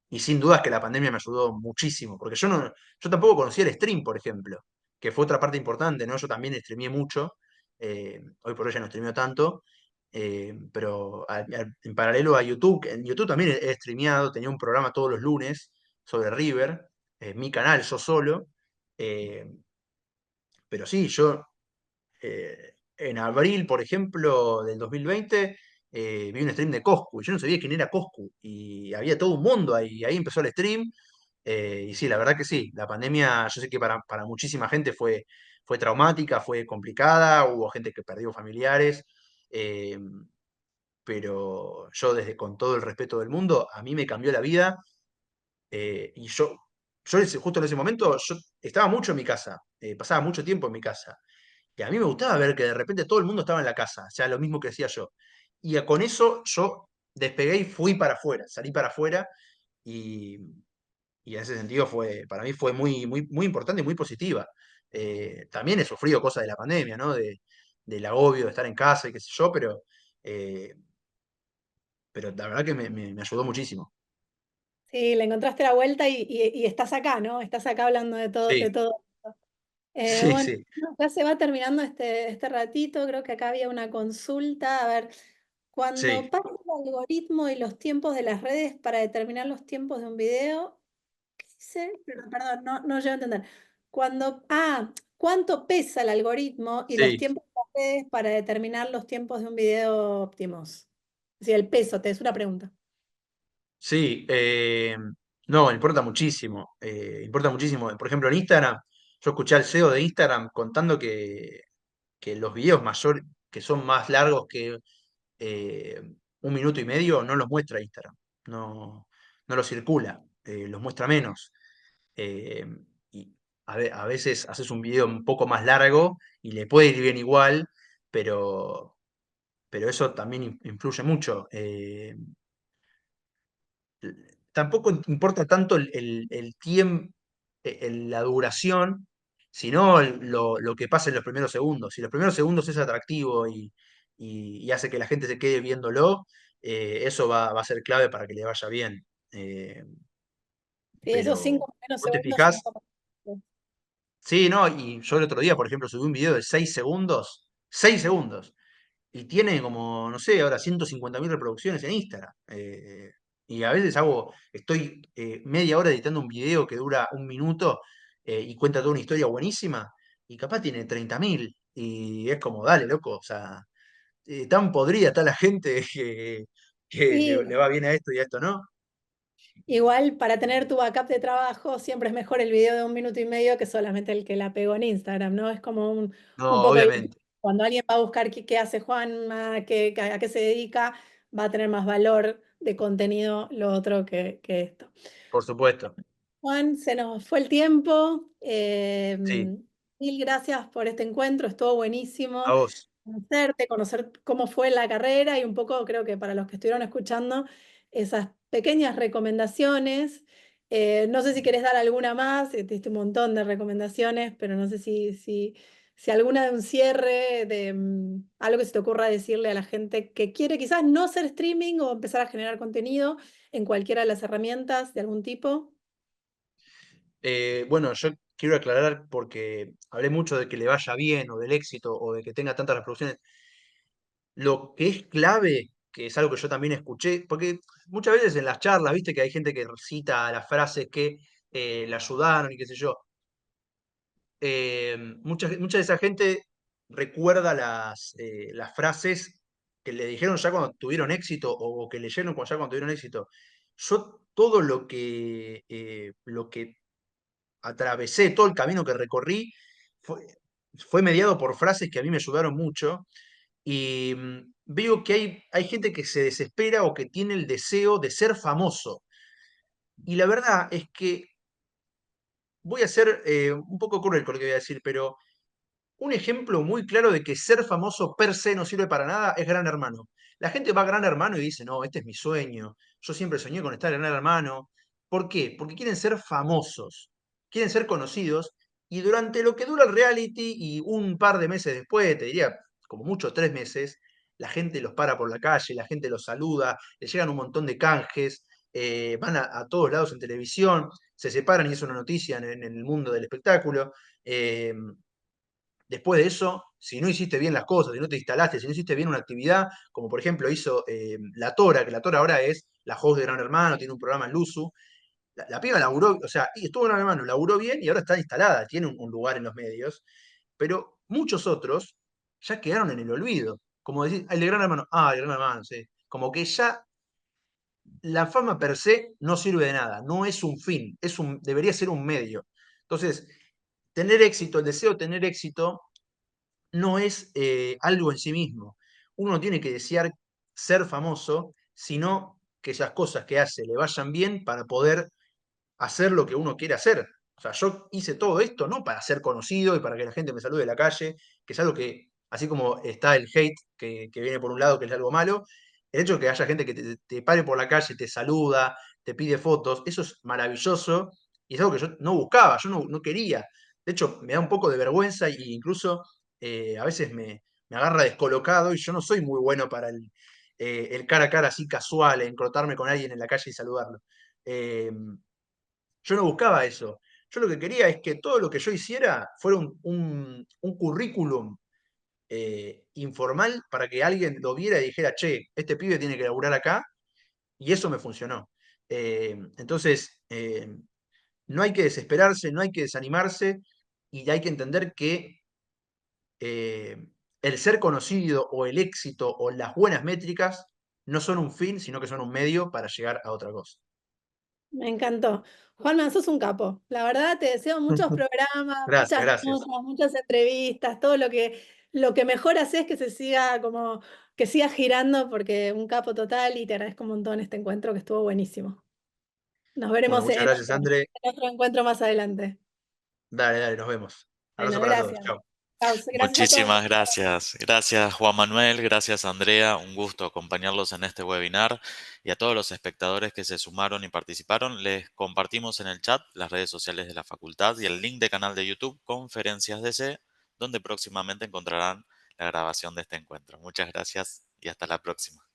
y sin dudas que la pandemia me ayudó muchísimo, porque yo tampoco conocía el stream, por ejemplo, que fue otra parte importante, ¿no? Yo también streameé mucho, hoy por hoy ya no streameo tanto, pero en paralelo a YouTube, que en YouTube también he streameado, tenía un programa todos los lunes sobre River, mi canal, yo solo, eh, pero sí, yo en abril, por ejemplo, del 2020, vi un stream de Coscu, y yo no sabía quién era Coscu, y había todo un mundo ahí, y ahí empezó el stream, y sí, la verdad que sí, la pandemia, yo sé que para muchísima gente fue traumática, fue complicada, hubo gente que perdió familiares, eh, pero yo desde con todo el respeto del mundo, a mí me cambió la vida, y justo en ese momento, yo estaba mucho en mi casa, pasaba mucho tiempo en mi casa, y a mí me gustaba ver que de repente todo el mundo estaba en la casa, o sea, lo mismo que decía yo. Y con eso yo despegué y fui para afuera, salí para afuera, y, y en ese sentido para mí fue muy importante y muy positiva. También he sufrido cosas de la pandemia, ¿no? Del agobio de estar en casa y qué sé yo, eh, pero la verdad que me ayudó muchísimo. Sí, le encontraste la vuelta y estás acá, ¿no? Estás acá hablando de todo, de Sí, todo. sí, Bueno, sí, ya se va terminando este ratito, creo que acá había una consulta. A ver, cuando sí, pasa el algoritmo y los tiempos de las redes para determinar los tiempos de un video, ¿qué dice? Perdón, no llego a entender. ¿Cuánto pesa el algoritmo y los sí. tiempos de las redes para determinar los tiempos de un video óptimos? Sí, el peso, te es una pregunta. Sí, no, importa muchísimo. Por ejemplo, en Instagram, yo escuché al CEO de Instagram contando que los videos que son más largos que 1 minuto y medio, no los muestra Instagram, no, no los circula, los muestra menos. Eh, y a veces haces un video un poco más largo y le puede ir bien igual, pero, pero eso también influye mucho. Tampoco importa tanto el tiempo, la duración, sino lo que pasa en los primeros segundos. Si los primeros segundos es atractivo y hace que la gente se quede viéndolo, eso va a ser clave para que le vaya bien. Eh, Sí, esos pero 5 primeros vos te segundos son fijás, como... sí, ¿no? Y yo el otro día, por ejemplo, subí un video de 6 segundos, y tiene como, no sé, ahora 150.000 reproducciones en Instagram. Y a veces estoy media hora editando un video que dura 1 minuto, y cuenta toda una historia buenísima, y capaz tiene 30.000. Y es como, dale, loco, o sea, tan podrida está la gente que Sí, le va bien a esto y a esto no. igual para tener tu backup de trabajo siempre es mejor el video de 1 minuto y medio que solamente el que la pegó en Instagram, ¿no? Es como un No, poco obviamente, cuando alguien va a buscar qué hace Juanma, a qué se dedica, va a tener más valor de contenido lo otro que esto. por supuesto. Juan, se nos fue el tiempo. Sí, Mil gracias por este encuentro, estuvo buenísimo a vos. conocerte, conocer cómo fue la carrera y un poco creo que para los que estuvieron escuchando esas pequeñas recomendaciones. No sé si querés dar alguna más, te diste un montón de recomendaciones, pero no sé si alguna de un cierre, de algo que se te ocurra decirle a la gente que quiere quizás no hacer streaming o empezar a generar contenido en cualquiera de las herramientas de algún tipo. Bueno, yo quiero aclarar porque hablé mucho de que le vaya bien o del éxito o de que tenga tantas reproducciones. Lo que es clave, que es algo que yo también escuché, porque muchas veces en las charlas, viste que hay gente que cita las frases que le ayudaron y qué sé yo. Mucha de esa gente recuerda las frases que le dijeron ya cuando tuvieron éxito o que leyeron ya cuando tuvieron éxito. Yo todo lo que atravesé, todo el camino que recorrí, fue, fue mediado por frases que a mí me ayudaron mucho. Y veo que hay gente que se desespera o que tiene el deseo de ser famoso. Y la verdad es que voy a ser un poco cruel con lo que voy a decir, pero un ejemplo muy claro de que ser famoso per se no sirve para nada es Gran Hermano. La gente va a Gran Hermano y dice, no, este es mi sueño, yo siempre soñé con estar en Gran Hermano. ¿Por qué? Porque quieren ser famosos, quieren ser conocidos, y durante lo que dura el reality y un par de meses después, te diría como mucho 3 meses, la gente los para por la calle, la gente los saluda, les llegan un montón de canjes, van a todos lados en televisión, se separan y es una noticia en el mundo del espectáculo. eh, Después de eso, si no hiciste bien las cosas, si no te instalaste, si no hiciste bien una actividad, como por ejemplo hizo La Tora, que La Tora ahora es la host de Gran Hermano, tiene un programa en Luzu. La piba laburó, o sea, y estuvo en Gran Hermano, laburó bien y ahora está instalada, tiene un lugar en los medios, pero muchos otros ya quedaron en el olvido. como decir, el de Gran Hermano, el Gran Hermano, sí. Como que ya la fama per se no sirve de nada, no es un fin, debería ser un medio. Entonces, tener éxito, el deseo de tener éxito, no es algo en sí mismo. Uno no tiene que desear ser famoso, sino que esas cosas que hace le vayan bien para poder hacer lo que uno quiere hacer. O sea, yo hice todo esto no para ser conocido y para que la gente me salude de la calle, que es algo que, así como está el hate que viene por un lado, que es algo malo, el hecho de que haya gente que te pare por la calle, te saluda, te pide fotos, eso es maravilloso y es algo que yo no buscaba, yo no quería. De hecho, me da un poco de vergüenza e incluso a veces me agarra descolocado y yo no soy muy bueno para el cara a cara así casual, encontrarme con alguien en la calle y saludarlo. Eh, yo no buscaba eso. Yo lo que quería es que todo lo que yo hiciera fuera un currículum informal para que alguien lo viera y dijera, che, este pibe tiene que laburar acá, y eso me funcionó. Entonces, no hay que desesperarse, no hay que desanimarse, y hay que entender que eh, el ser conocido o el éxito o las buenas métricas no son un fin, sino que son un medio para llegar a otra cosa. Me encantó. Juanma, sos un capo. La verdad, te deseo muchos programas, Gracias, muchas gracias. notas, muchas entrevistas, todo lo que mejor haces que se siga como, que siga girando, porque un capo total y te agradezco un montón este encuentro que estuvo buenísimo. Nos Bueno, veremos muchas gracias, André. en otro encuentro más adelante. Dale, dale, nos vemos. Abrazo Bueno, para todos. gracias. Chao. Chau, gracias a todos. Muchísimas gracias. Gracias Juan Manuel, gracias Andrea. Un gusto acompañarlos en este webinar y a todos los espectadores que se sumaron y participaron. Les compartimos en el chat las redes sociales de la facultad y el link de canal de YouTube Conferencias DC, donde próximamente encontrarán la grabación de este encuentro. Muchas gracias y hasta la próxima.